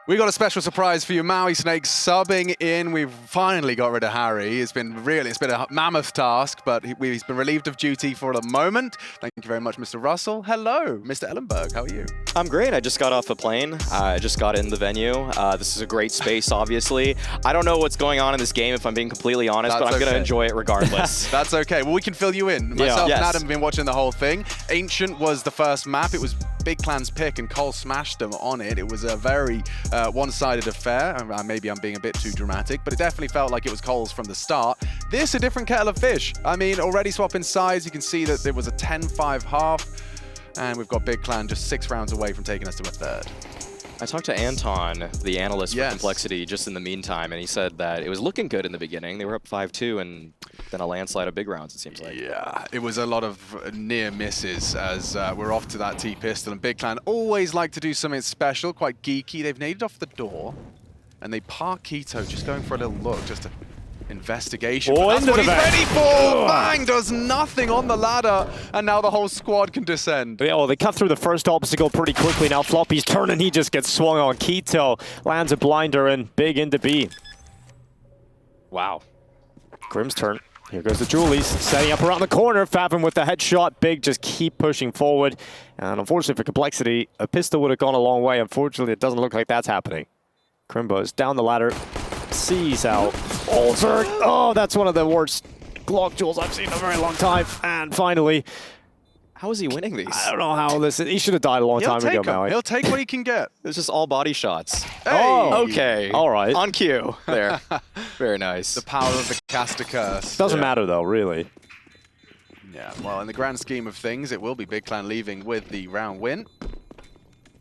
We got a special surprise for you, Maui Snake subbing in. We've finally got rid of Harry. It's been a mammoth task, but he's been relieved of duty for the moment. Thank you very much, Mr. Russell. Hello, Mr. Ellenberg. How are you? I'm great. I just got off a plane. I just got in the venue. This is a great space, obviously. I don't know what's going on in this game, if I'm being completely honest, but I'm going to enjoy it regardless. That's okay. Well, we can fill you in. Myself and Adam have been watching the whole thing. Ancient was the first map. It was bigclan's pick, and Cole smashed them on it. It was a very one-sided affair. Maybe I'm being a bit too dramatic, but it definitely felt like it was Cole's from the start. This, a different kettle of fish. I mean, already swapping sides, you can see that there was a 10-5 half, and we've got bigclan just 6 rounds away from taking us to a third. I talked to Anton, the analyst for Complexity, just in the meantime, and he said that it was looking good in the beginning. They were up 5-2, and then a landslide of big rounds, it seems like. Yeah, it was a lot of near misses as we're off to that T-pistol, and bigclan always like to do something special, quite geeky. They've naded off the door, and they park Keto, just going for a little look, just a investigation. That's what he's ready for! Bang does nothing on the ladder, and now the whole squad can descend. Yeah, well, they cut through the first obstacle pretty quickly. Now Floppy's turn, and he just gets swung on. Keto lands a blinder, and Big into B. Wow. Grim's turn. Here goes the Julies, setting up around the corner. Favin with the headshot. Big just keep pushing forward. And unfortunately for Complexity, a pistol would have gone a long way. Unfortunately, it doesn't look like that's happening. Crimbo's down the ladder. Sees out. Altered. Oh, that's one of the worst Glock duels I've seen in a very long time. And finally, how is he winning these? I don't know how this is. He should have died a long time ago, Maui. He'll take what he can get. It's just all body shots. Hey. Oh, okay. All right. On cue. There. Very nice. The power of the caster curse. Doesn't matter, though, really. Yeah, well, in the grand scheme of things, it will be bigclan leaving with the round win.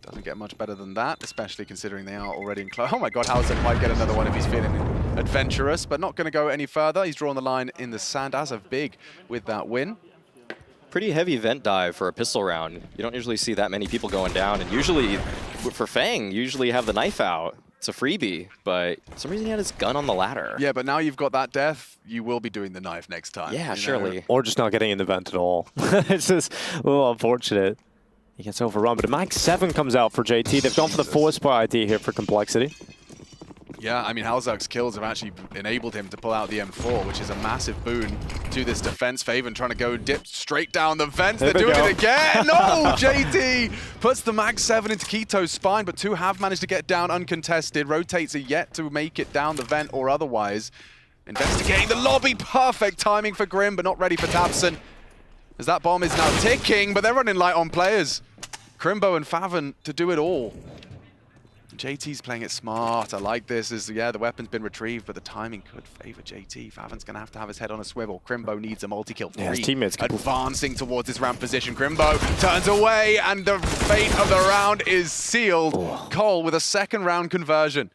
Doesn't get much better than that, especially considering they are already in close. Oh my God, Hauser might get another one if he's feeling adventurous, but not going to go any further. He's drawn the line in the sand as of Big with that win. Pretty heavy vent dive for a pistol round. You don't usually see that many people going down, and usually, for Fang, you usually have the knife out. It's a freebie, but for some reason he had his gun on the ladder. Yeah, but now you've got that death, you will be doing the knife next time. Yeah, surely. Or just not getting in the vent at all. It's just a little unfortunate. He gets overrun, but a Mag 7 comes out for JT. They've gone for the force spy ID here for Complexity. Yeah, I mean, Halzak's kills have actually enabled him to pull out the M4, which is a massive boon to this defense. Faven trying to go dip straight down the vents. They're doing it again. No, JT puts the Mag 7 into Keto's spine, but 2 have managed to get down uncontested. Rotates are yet to make it down the vent or otherwise. Investigating the lobby. Perfect timing for Grim, but not ready for Tabson. As that bomb is now ticking, but they're running light on players. Crimbo and Faven to do it all. JT's playing it smart. I like this. Yeah, the weapon's been retrieved, but the timing could favor JT. Faven's going to have his head on a swivel. Crimbo needs a multi-kill. Yeah, his teammates advancing towards his ramp position. Crimbo turns away, and the fate of the round is sealed. Cole with a second round conversion.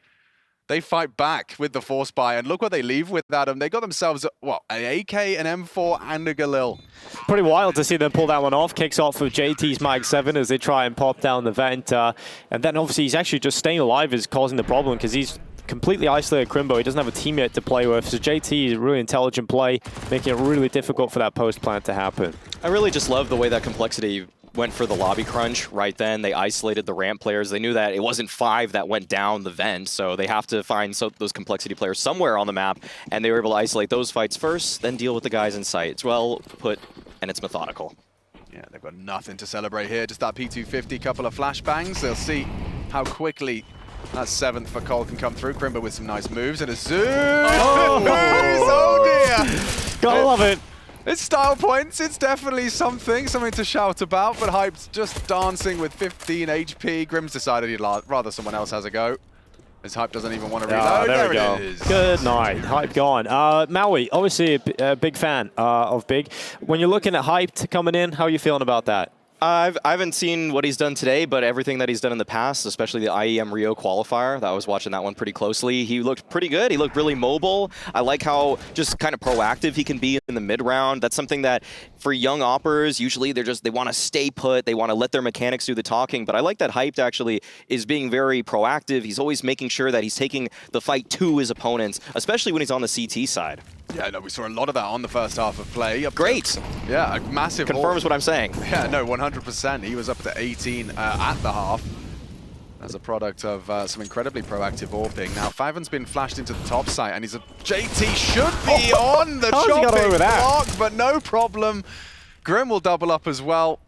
They fight back with the force buy, and look what they leave with, Adam. They got themselves, what, an AK, an M4, and a Galil. Pretty wild to see them pull that one off. Kicks off with JT's Mag 7 as they try and pop down the vent. And then obviously he's actually just staying alive is causing the problem because he's completely isolated Crimbo. He doesn't have a teammate to play with. So JT is a really intelligent play, making it really difficult for that post plant to happen. I really just love the way that Complexity went for the lobby crunch right then. They isolated the ramp players. They knew that it wasn't 5 that went down the vent, so they have to find those Complexity players somewhere on the map, and they were able to isolate those fights first, then deal with the guys in sight. It's well put, and it's methodical. Yeah, they've got nothing to celebrate here. Just that P250, couple of flashbangs. They'll see how quickly that 7th for Cole can come through. Crimbo with some nice moves, and a zoom! Oh dear! Gotta love it. It's style points, it's definitely something to shout about, but Hype's just dancing with 15 HP. Grim's decided he'd rather someone else has a go. As Hype doesn't even want to reload. There we go. It is. Good night. Hype gone. Maui, obviously a big fan of Big. When you're looking at Hype coming in, how are you feeling about that? I haven't seen what he's done today, but everything that he's done in the past, especially the IEM Rio qualifier, I was watching that one pretty closely. He looked pretty good. He looked really mobile. I like how just kind of proactive he can be in the mid-round. That's something that for young oppers, usually they want to stay put. They want to let their mechanics do the talking. But I like that Hyped actually is being very proactive. He's always making sure that he's taking the fight to his opponents, especially when he's on the CT side. Yeah, no, we saw a lot of that on the first half of play. Great. Yeah, a massive Confirms what I'm saying. Yeah, no, 100%. He was up to 18 at the half as a product of some incredibly proactive AWPing. Now, Faven's been flashed into the top site, and he's JT should be on the chopping block, but no problem. Grim will double up as well,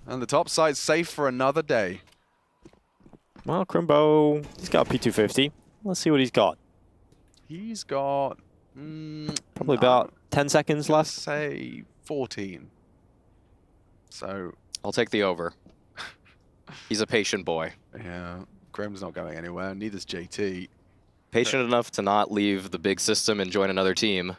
and the top site's safe for another day. Well, Crimbo, he's got a P250. Let's see what he's got. He's got... probably about 10 seconds left. Let's say 14. So... I'll take the over. He's a patient boy. Yeah, Grim's not going anywhere, neither's JT. Patient enough to not leave the big system and join another team.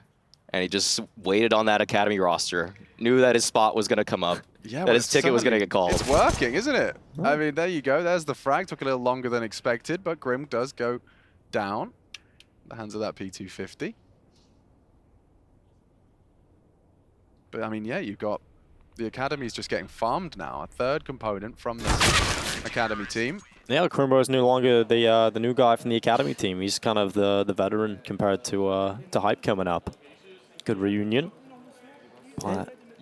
And he just waited on that Academy roster. Knew that his spot was going to come up. Yeah, that his ticket was going to get called. It's working, isn't it? I mean, there you go. There's the frag. Took a little longer than expected, but Grim does go down. The hands of that P250. But I mean, yeah, you've got the Academy's just getting farmed now. A third component from the Academy team. Yeah, Crimbo is no longer the new guy from the Academy team. He's kind of the veteran compared to Hype coming up. Good reunion.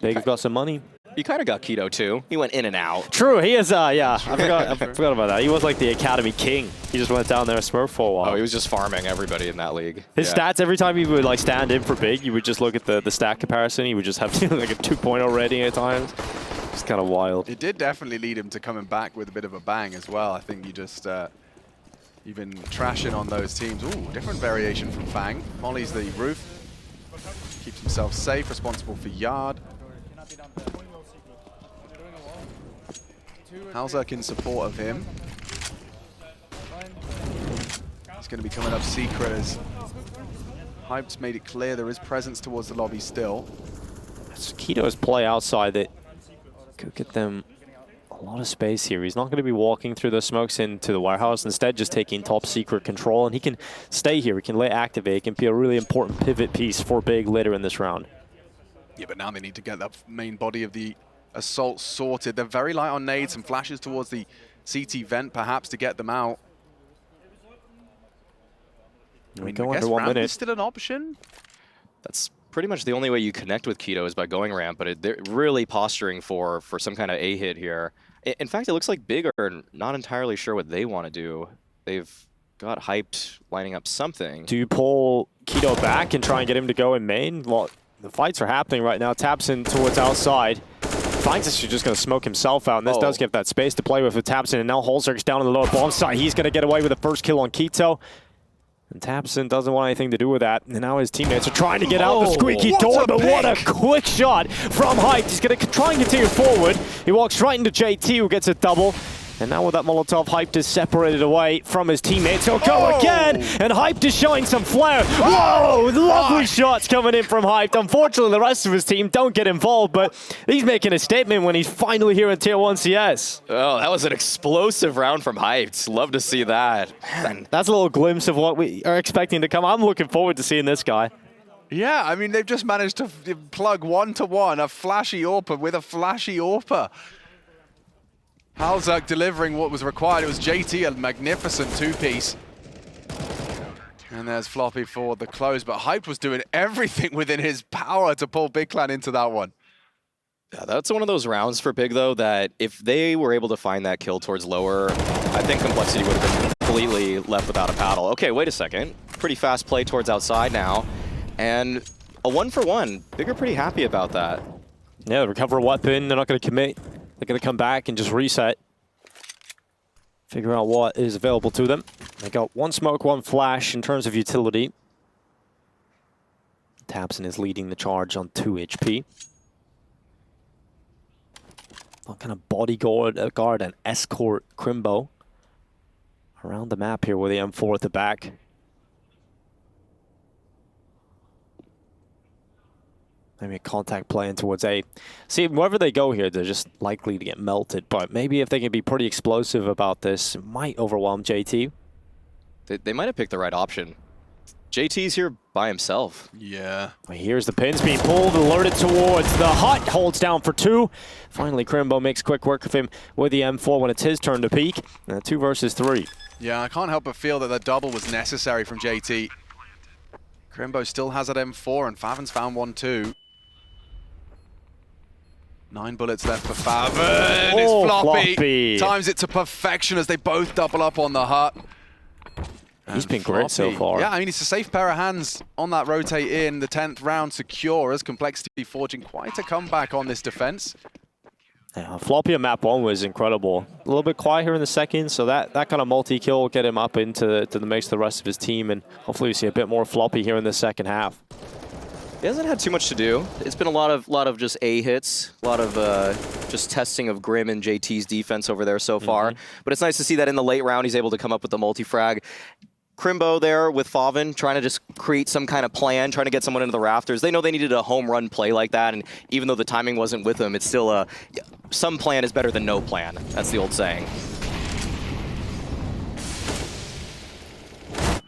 Big have got some money. You kind of got Keto too. He went in and out. True, he is. Yeah, I forgot about that. He was like the Academy king. He just went down there and smurfed for a while. Oh, he was just farming everybody in that league. His stats, every time he would like stand in for Big, you would just look at the stat comparison. He would just have like a 2.0 rating at times. It's kind of wild. It did definitely lead him to coming back with a bit of a bang as well. I think you just you've been trashing on those teams. Ooh, different variation from Fang. Molly's the roof. Keeps himself safe, responsible for yard. Halzak in support of him. He's going to be coming up secret as Hype's made it clear there is presence towards the lobby still. It's Keto's play outside that could get them a lot of space here. He's not going to be walking through the smokes into the warehouse, instead just taking top secret control, and he can stay here. He can lay activate. It can be a really important pivot piece for Big later in this round. Yeah, but now they need to get that main body of the assault sorted. They're very light on nades, some flashes towards the CT vent perhaps to get them out. I guess ramp is still an option. That's pretty much the only way you connect with Keto is by going ramp, but they're really posturing for some kind of A-hit here. In fact, it looks like Big are not entirely sure what they want to do. They've got Hyped lining up something. Do you pull Keto back and try and get him to go in main? Well, the fights are happening right now. Taps in towards outside. Finds this, he's just going to smoke himself out, and this does give that space to play with Tapson. And now Holzerk's down on the lower bomb side. He's going to get away with the first kill on Keto. And Tapson doesn't want anything to do with that. And now his teammates are trying to get out the squeaky door, but what a quick shot from Hype. He's going to try and continue forward. He walks right into JT, who gets a double. And now with that Molotov, Hyped is separated away from his teammates. He'll go again, and Hyped is showing some flair. Whoa, lovely shots coming in from Hyped. Unfortunately, the rest of his team don't get involved, but he's making a statement when he's finally here in Tier 1 CS. Oh, that was an explosive round from Hyped. Love to see that. Man, that's a little glimpse of what we are expecting to come. I'm looking forward to seeing this guy. Yeah, I mean, they've just managed to plug one-to-one a flashy AWPer with a flashy AWPer. Halzak delivering what was required. It was JT, a magnificent two-piece. And there's Floppy for the close, but Hyped was doing everything within his power to pull bigclan into that one. Yeah, that's one of those rounds for Big, though, that if they were able to find that kill towards lower, I think Complexity would have been completely left without a paddle. Okay, wait a second. Pretty fast play towards outside now. And a 1-for-1. Big are pretty happy about that. Yeah, recover a weapon. They're not going to commit. They're going to come back and just reset. Figure out what is available to them. They got one smoke, one flash in terms of utility. Tabson is leading the charge on 2 HP. What kind of bodyguard and escort Crimbo around the map here with the M4 at the back. Maybe a contact play in towards A. See, wherever they go here, they're just likely to get melted. But maybe if they can be pretty explosive about this, it might overwhelm JT. They might have picked the right option. JT's here by himself. Yeah. Here's the pins being pulled, alerted towards the hut. Holds down for 2. Finally, Crimbo makes quick work of him with the M4 when it's his turn to peek. 2 versus 3. Yeah, I can't help but feel that the double was necessary from JT. Crimbo still has that M4, and Favin's found one too. 9 bullets left for Favin. It's Floppy. Times it to perfection as they both double up on the hut. He's been great so far. Yeah, I mean, it's a safe pair of hands on that rotate in. The 10th round secure as Complexity forging quite a comeback on this defense. Yeah, Floppy on map 1 was incredible. A little bit quiet here in the second, so that kind of multi-kill will get him up into the mix of the rest of his team, and hopefully we see a bit more Floppy here in the second half. He hasn't had too much to do. It's been a lot of just A hits, a lot of just testing of Grim and JT's defense over there so far. But it's nice to see that in the late round he's able to come up with the multi-frag. Crimbo there with Favin trying to just create some kind of plan, trying to get someone into the rafters. They know they needed a home run play like that, and even though the timing wasn't with them, it's still some plan is better than no plan. That's the old saying.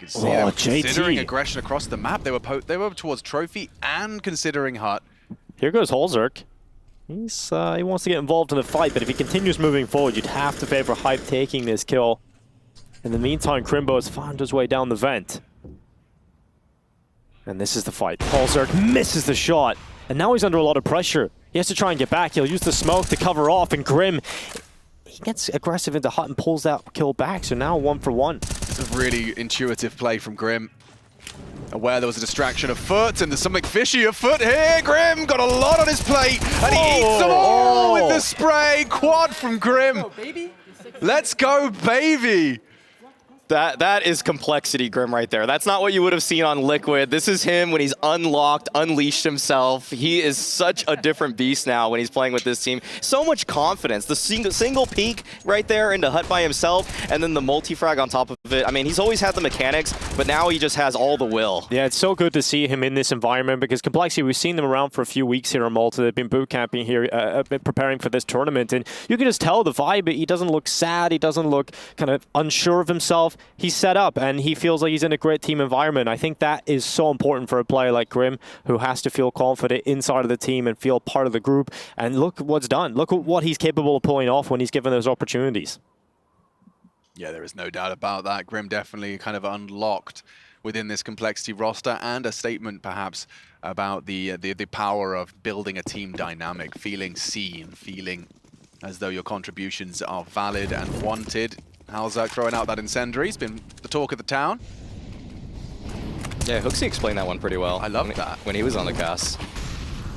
See, they were considering aggression across the map. They were towards Trophy and considering hut. Here goes Holzerk. He wants to get involved in the fight, but if he continues moving forward, you'd have to favor Hype taking this kill. In the meantime, Crimbo has found his way down the vent. And this is the fight. Holzerk misses the shot, and now he's under a lot of pressure. He has to try and get back. He'll use the smoke to cover off, and Grim, he gets aggressive into hut and pulls that kill back, so now 1-for-1. It's a really intuitive play from Grim. Aware there was a distraction of foot, and there's something fishy afoot here. Grim got a lot on his plate, and he eats them all with the spray. Quad from Grim. Let's go, baby. That is Complexity Grim right there. That's not what you would have seen on Liquid. This is him when he's unlocked, unleashed himself. He is such a different beast now when he's playing with this team. So much confidence. The single peek right there into hut by himself, and then the multi-frag on top of it. I mean, he's always had the mechanics, but now he just has all the will. Yeah, it's so good to see him in this environment because Complexity, we've seen them around for a few weeks here in Malta. They've been boot camping here, preparing for this tournament, and you can just tell the vibe. He doesn't look sad. He doesn't look kind of unsure of himself. He's set up and he feels like he's in a great team environment. I think that is so important for a player like Grim, who has to feel confident inside of the team and feel part of the group. And look what's done. Look at what he's capable of pulling off when he's given those opportunities. Yeah, there is no doubt about that. Grim definitely kind of unlocked within this Complexity roster, and a statement perhaps about the power of building a team dynamic, feeling seen, feeling as though your contributions are valid and wanted. Halzak throwing out that incendiary. He's been the talk of the town. Yeah, Hooksy explained that one pretty well. I love that. When he was on the cast.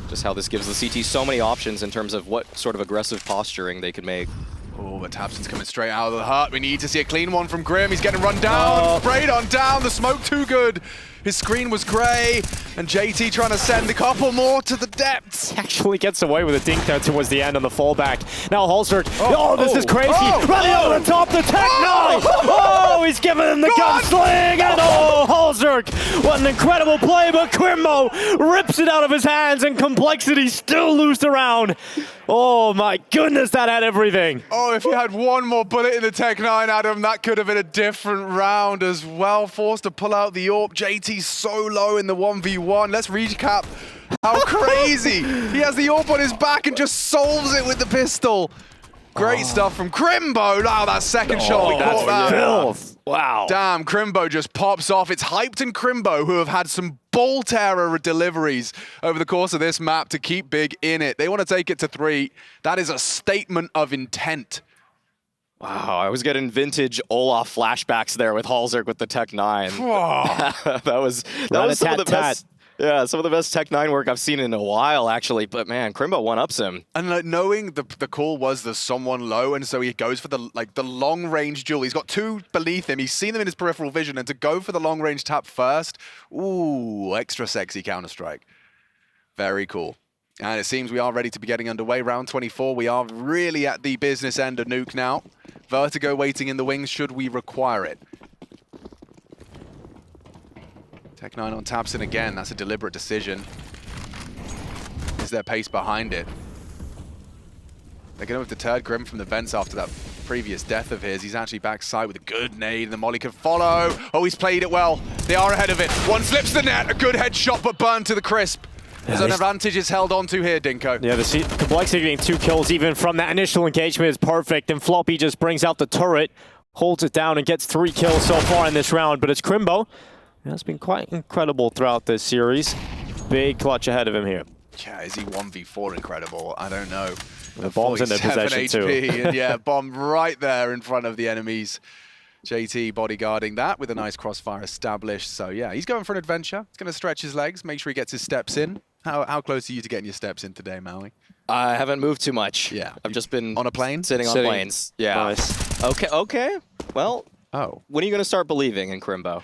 Just how this gives the CT so many options in terms of what sort of aggressive posturing they could make. Oh, but Tabson's coming straight out of the hut. We need to see a clean one from Grim. He's getting run down, sprayed on down. The smoke too good. His screen was grey, and JT trying to send a couple more to the depths. Actually gets away with a dink there towards the end on the fallback. Now Holzberg, this is crazy. Running over the top, the Tech-9. Oh, he's giving him the gunsling, and Holzberg, what an incredible play, but Crimbo rips it out of his hands, and Complexity still loosed around. Oh my goodness, that had everything. Oh, if he had one more bullet in the Tech-9, Adam, that could have been a different round as well. Forced to pull out the AWP. JT's so low in the 1v1. Let's recap how crazy. He has the AWP on his back and just solves it with the pistol. Great stuff from Crimbo. Wow, that second shot, we caught that. Filth. Wow. Damn, Crimbo just pops off. It's Hyped and Crimbo who have had some bolt error deliveries over the course of this map to keep Big in it. They want to take it to 3. That is a statement of intent. Wow, I was getting vintage Olaf flashbacks there with Halzerk with the Tech-9. that was some of the best. Yeah, some of the best Tech-9 work I've seen in a while, actually. But man, Crimbo one-ups him. And like, knowing the call was there's someone low, and so he goes for the long-range duel. He's got 2 beneath him. He's seen them in his peripheral vision, and to go for the long-range tap first, ooh, extra sexy Counter-Strike. Very cool. And it seems we are ready to be getting underway. Round 24, we are really at the business end of Nuke now. Vertigo waiting in the wings should we require it. Tech-9 on Tabson again. That's a deliberate decision. Is there pace behind it? They're going to have deterred Grim from the vents after that previous death of his. He's actually backside with a good nade, and the molly can follow. Oh, he's played it well. They are ahead of it. One slips the net. A good headshot, but burned to the crisp. There's an advantage is held on to here, Dinko. Yeah, the Complexity getting 2 kills even from that initial engagement is perfect, and Floppy just brings out the turret, holds it down, and gets 3 kills so far in this round. But it's Crimbo. That's been quite incredible throughout this series. Big clutch ahead of him here. Yeah, is he 1v4 incredible? I don't know. The bomb's in their possession HP, too. and yeah, bomb right there in front of the enemies. JT bodyguarding that with a nice crossfire established. So yeah, he's going for an adventure. He's going to stretch his legs, make sure he gets his steps in. How close are you to getting your steps in today, Maui? I haven't moved too much. Yeah. I've just been on a plane? Sitting on planes. Yeah. Nice. Okay. Well, when are you going to start believing in Crimbo?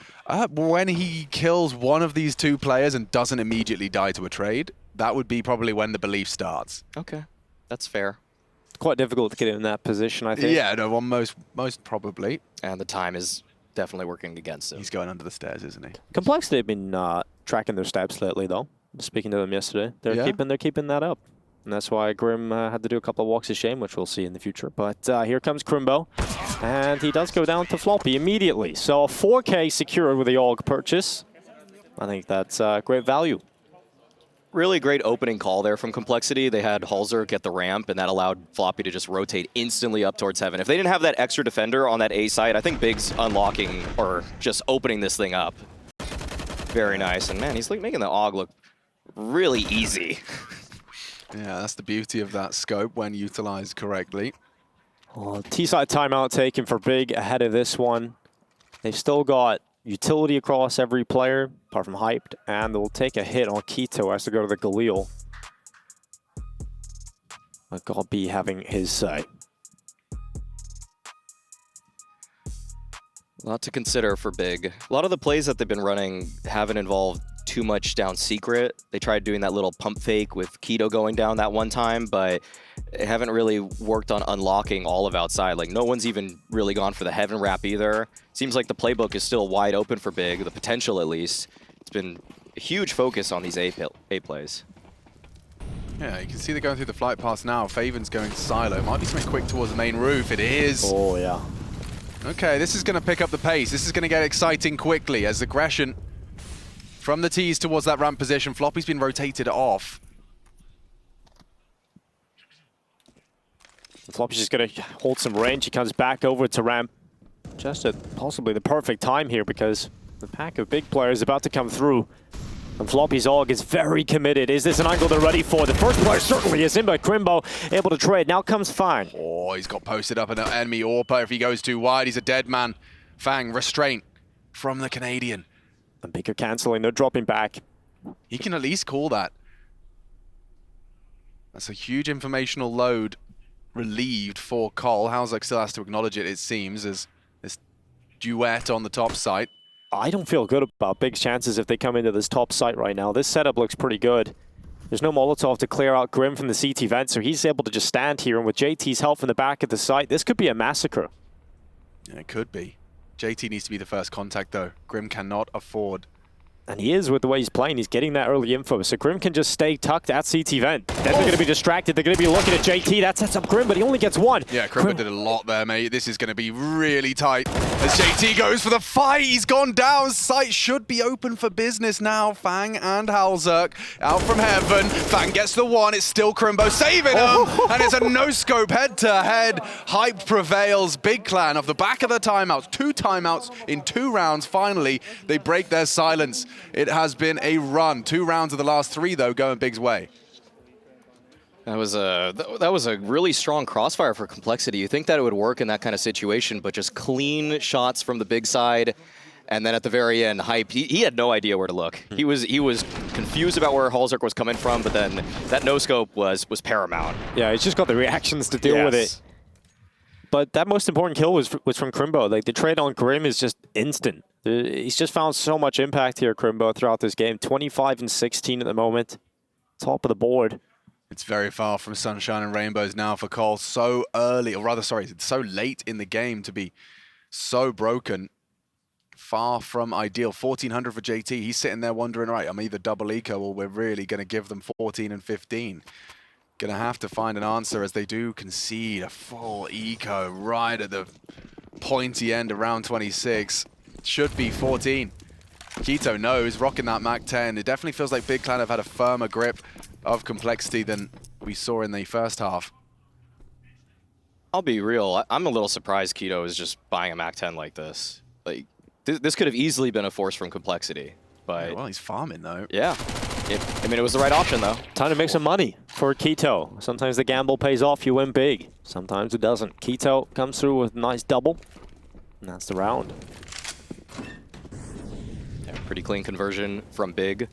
When he kills one of these 2 players and doesn't immediately die to a trade, that would be probably when the belief starts. Okay, that's fair. It's quite difficult to get in that position, I think. Yeah, no, most probably. And the time is definitely working against him. He's going under the stairs, isn't he? Complexity have been tracking their steps lately, though. Speaking to them yesterday, they're keeping that up. And that's why Grim had to do a couple of walks of shame, which we'll see in the future. But here comes Crimbo, and he does go down to Floppy immediately. So 4K secured with the AUG purchase. I think that's great value. Really great opening call there from Complexity. They had Halzerk at the ramp, and that allowed Floppy to just rotate instantly up towards heaven. If they didn't have that extra defender on that A side, I think Big's unlocking or just opening this thing up. Very nice. And man, he's like making the AUG look really easy. Yeah, that's the beauty of that scope when utilized correctly. Well, T-side timeout taken for Big ahead of this one. They've still got utility across every player, apart from Hyped, and they'll take a hit on Keto as to go to the Galil. But God B having his say. A lot to consider for Big. A lot of the plays that they've been running haven't involved too much down secret. They tried doing that little pump fake with Keto going down that one time, but it haven't really worked on unlocking all of outside. Like, no one's even really gone for the heaven wrap either. Seems like the playbook is still wide open for Big, the potential at least. It's been a huge focus on these A plays. Yeah, you can see they're going through the flight paths now. Faven's going to silo. Might be something quick towards the main roof. It is. Oh, yeah. Okay, this is going to pick up the pace. This is going to get exciting quickly as aggression from the T's towards that ramp position. Floppy's been rotated off. Floppy's just going to hold some range. He comes back over to ramp just at possibly the perfect time here because the pack of Big players is about to come through. And Floppy's AUG is very committed. Is this an angle they're ready for? The first player certainly is in, but Crimbo able to trade. Now comes Fang. Oh, he's got posted up an enemy AWPer. If he goes too wide, he's a dead man. Fang, restraint from the Canadian. The Big are cancelling. They're dropping back. He can at least call that. That's a huge informational load relieved for Cole. Halzak still has to acknowledge it, it seems, as this duet on the top site. I don't feel good about Big's chances if they come into this top site right now. This setup looks pretty good. There's no Molotov to clear out Grim from the CT vent, so he's able to just stand here, and with JT's help from the back of the site, this could be a massacre. Yeah, it could be. JT needs to be the first contact, though. Grim cannot afford. And he is with the way he's playing. He's getting that early info. So Grim can just stay tucked at CT vent. Then they're going to be distracted. They're going to be looking at JT. That sets up Grim, but he only gets one. Yeah, Grim did a lot there, mate. This is going to be really tight. As JT goes for the fight, he's gone down. Sight should be open for business now. Fang and Halzak out from heaven. Fang gets the one. It's still Crimbo saving him. And it's a no-scope head-to-head. Hype prevails. Big Clan off the back of the timeouts. 2 timeouts in 2 rounds. Finally, they break their silence. It has been a run. 2 rounds of the last 3, though, going Big's way. That was a really strong crossfire for Complexity. You think that it would work in that kind of situation, but just clean shots from the Big side, and then at the very end, Hype. He had no idea where to look. He was confused about where Halzak was coming from, but then that no scope was paramount. Yeah, he's just got the reactions to deal with it. But that most important kill was from Crimbo. Like, the trade on Grim is just instant. He's just found so much impact here, Crimbo, throughout this game. 25 and 16 at the moment. Top of the board. It's very far from sunshine and rainbows now for Cole. So early, or rather, sorry, it's so late in the game to be so broken. Far from ideal. 1,400 for JT. He's sitting there wondering, right, I'm either double eco or we're really going to give them 14 and 15. Going to have to find an answer as they do concede a full eco right at the pointy end of round 26. Should be 14. Keto knows, rocking that MAC-10. It definitely feels like Big Clan have had a firmer grip of Complexity than we saw in the first half. I'll be real. I'm a little surprised Keto is just buying a MAC-10 like this. Like, this could have easily been a force from Complexity, but... Yeah, well, he's farming, though. Yeah. I mean, it was the right option, though. Time to make some money for Keto. Sometimes the gamble pays off, you win big. Sometimes it doesn't. Keto comes through with a nice double, and that's the round. Yeah, pretty clean conversion from Big.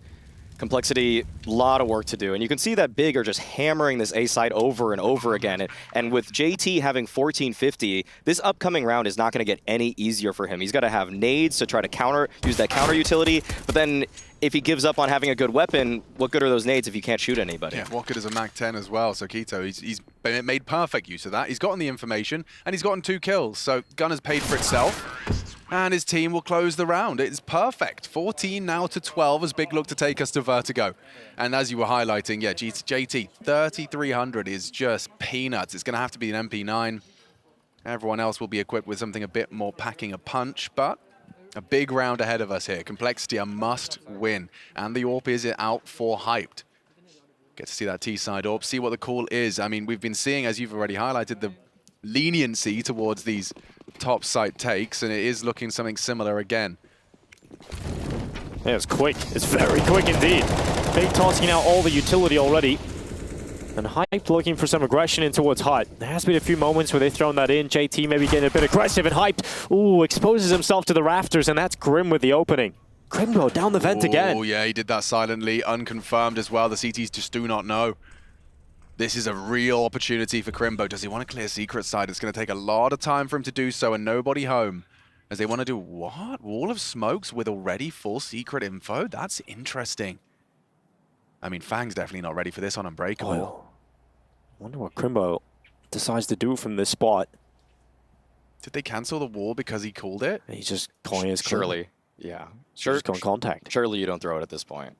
Complexity, a lot of work to do. And you can see that Big are just hammering this A side over and over again. And with JT having 1450, this upcoming round is not going to get any easier for him. He's got to have nades to try to use that counter utility. But then if he gives up on having a good weapon, what good are those nades if you can't shoot anybody? Yeah, what good is a MAC-10 as well? So Keto, he's made perfect use of that. He's gotten the information, and he's gotten 2 kills. So gun has paid for itself. And his team will close the round. It's perfect. 14 now to 12 as Big look to take us to Vertigo. And as you were highlighting, yeah, JT, 3,300 is just peanuts. It's going to have to be an MP9. Everyone else will be equipped with something a bit more packing a punch, but a big round ahead of us here. Complexity, a must win. And the AWP is out for Hyped. Get to see that T-side AWP, see what the call is. I mean, we've been seeing, as you've already highlighted, the leniency towards these top site takes, and it is looking something similar again. Yeah, it's quick. It's very quick indeed. Big tossing out all the utility already. And Hype looking for some aggression in towards Hut. There has been a few moments where they've thrown that in. JT maybe getting a bit aggressive, and Hype, ooh, exposes himself to the rafters, and that's Grim with the opening. Crimbo down the vent again. Oh, yeah, he did that silently, unconfirmed as well. The CTs just do not know. This is a real opportunity for Crimbo. Does he want to clear secret side? It's going to take a lot of time for him to do so, and nobody home. As they want to do what? Wall of smokes with already full secret info? That's interesting. I mean, Fang's definitely not ready for this on Unbreakable. Oh, wonder what Crimbo decides to do from this spot. Did they cancel the wall because he called it? He's just calling his Surely, yeah. Just going contact. Surely you don't throw it at this point.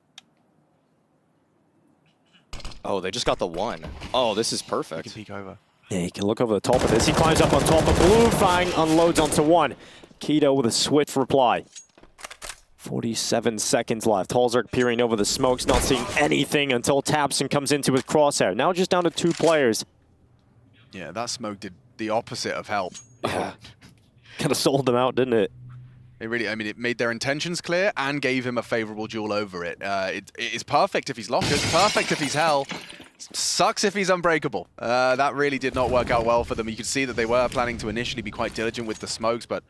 Oh, they just got the one. Oh, this is perfect. You can peek over. Yeah, he can look over the top of this. He climbs up on top of Blue Fang, unloads onto one. Keto with a swift reply. 47 seconds left. Halzak peering over the smokes, not seeing anything until Tabson comes into his crosshair. Now just down to 2 players. Yeah, that smoke did the opposite of help. Yeah. Kind of sold them out, didn't it? It really, I mean, it made their intentions clear and gave him a favorable duel over it. It is perfect if he's Lockers, perfect if he's Hell. Sucks if he's Unbreakable. That really did not work out well for them. You could see that they were planning to initially be quite diligent with the smokes, but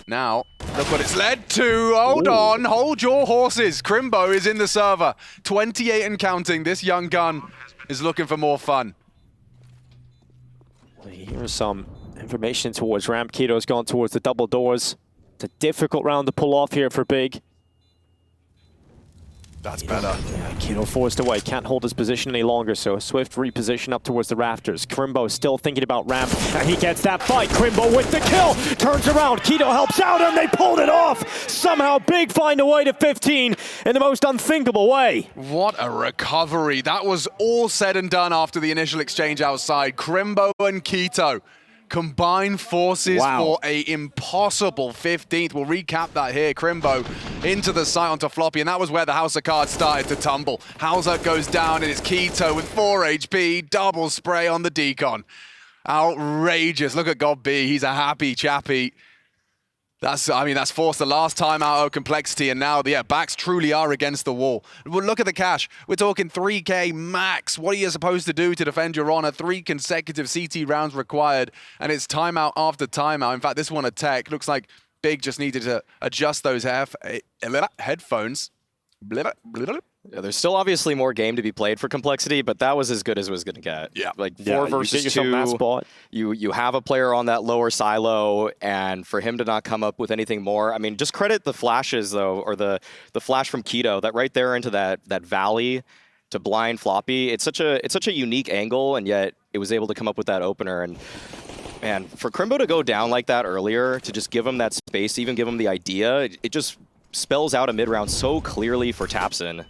now, look what it's led to. Hold on, hold your horses. Crimbo is in the server. 28 and counting. This young gun is looking for more fun. Here's some information towards ramp. Keto's gone towards the double doors. It's a difficult round to pull off here for Big. That's better. Yeah, Keto forced away, can't hold his position any longer, so a swift reposition up towards the rafters. Crimbo still thinking about ramp, and he gets that fight. Crimbo with the kill, turns around, Keto helps out, and they pulled it off! Somehow Big find a way to 15 in the most unthinkable way. What a recovery. That was all said and done after the initial exchange outside. Crimbo and Keto combine forces for a impossible 15th. We'll recap that here. Crimbo into the site onto Floppy, and that was where the House of Cards started to tumble. Hauser goes down, and it's Keto with 4 HP, double spray on the decon. Outrageous. Look at God B. He's a happy chappy. That's forced the last time out of Complexity, and now, yeah, backs truly are against the wall. Well, look at the cash. We're talking 3K max. What are you supposed to do to defend your honor? 3 consecutive CT rounds required, and it's timeout after timeout. In fact, this one a tech. Looks like Big just needed to adjust those headphones. Yeah, there's still obviously more game to be played for Complexity, but that was as good as it was going to get. Yeah. Like 4 versus 2, you have a player on that lower silo, and for him to not come up with anything more, I mean, just credit the flashes, though, or the flash from Keto, that right there into that valley to blind Floppy. It's such a unique angle, and yet it was able to come up with that opener. And man, for Crimbo to go down like that earlier, to just give him that space, even give him the idea, it just spells out a mid-round so clearly for Tapson.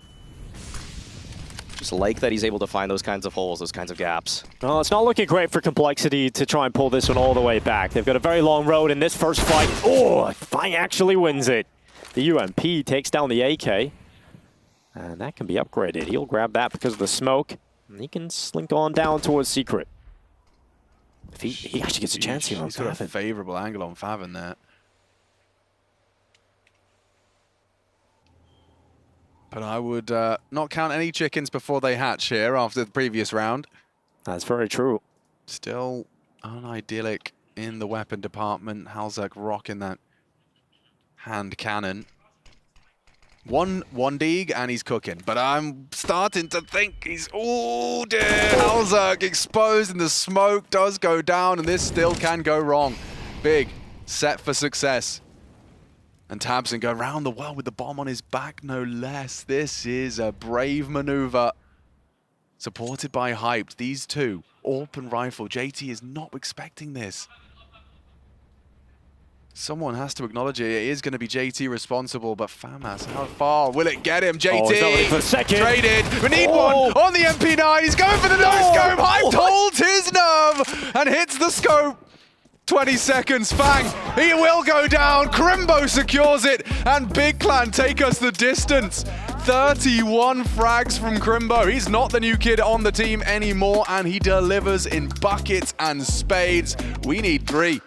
Just like that he's able to find those kinds of holes, those kinds of gaps. Well, it's not looking great for Complexity to try and pull this one all the way back. They've got a very long road in this first fight. Oh, Fang actually wins it. The UMP takes down the AK. And that can be upgraded. He'll grab that because of the smoke. And he can slink on down towards Secret. If he actually gets a chance here on He's got a Favin. favorable angle on Favin there. But I would not count any chickens before they hatch here after the previous round. That's very true. Still unidyllic in the weapon department. Halzak rocking that hand cannon. One dig and he's cooking. But I'm starting to think he's... Oh dear, Halzak exposed and the smoke does go down, and this still can go wrong. Big, set for success. And Tabson go around the well with the bomb on his back, no less. This is a brave maneuver. Supported by Hyped, these two, open rifle. JT is not expecting this. Someone has to acknowledge it. It is going to be JT responsible, but FAMAS, how far will it get him? JT, for a second. traded. We need one on the MP9. He's going for the no-scope. Hyped holds his nerve and hits the scope. 20 seconds, Fang, he will go down. Crimbo secures it, and bigclan take us the distance. 31 frags from Crimbo. He's not the new kid on the team anymore, and he delivers in buckets and spades. We need 3.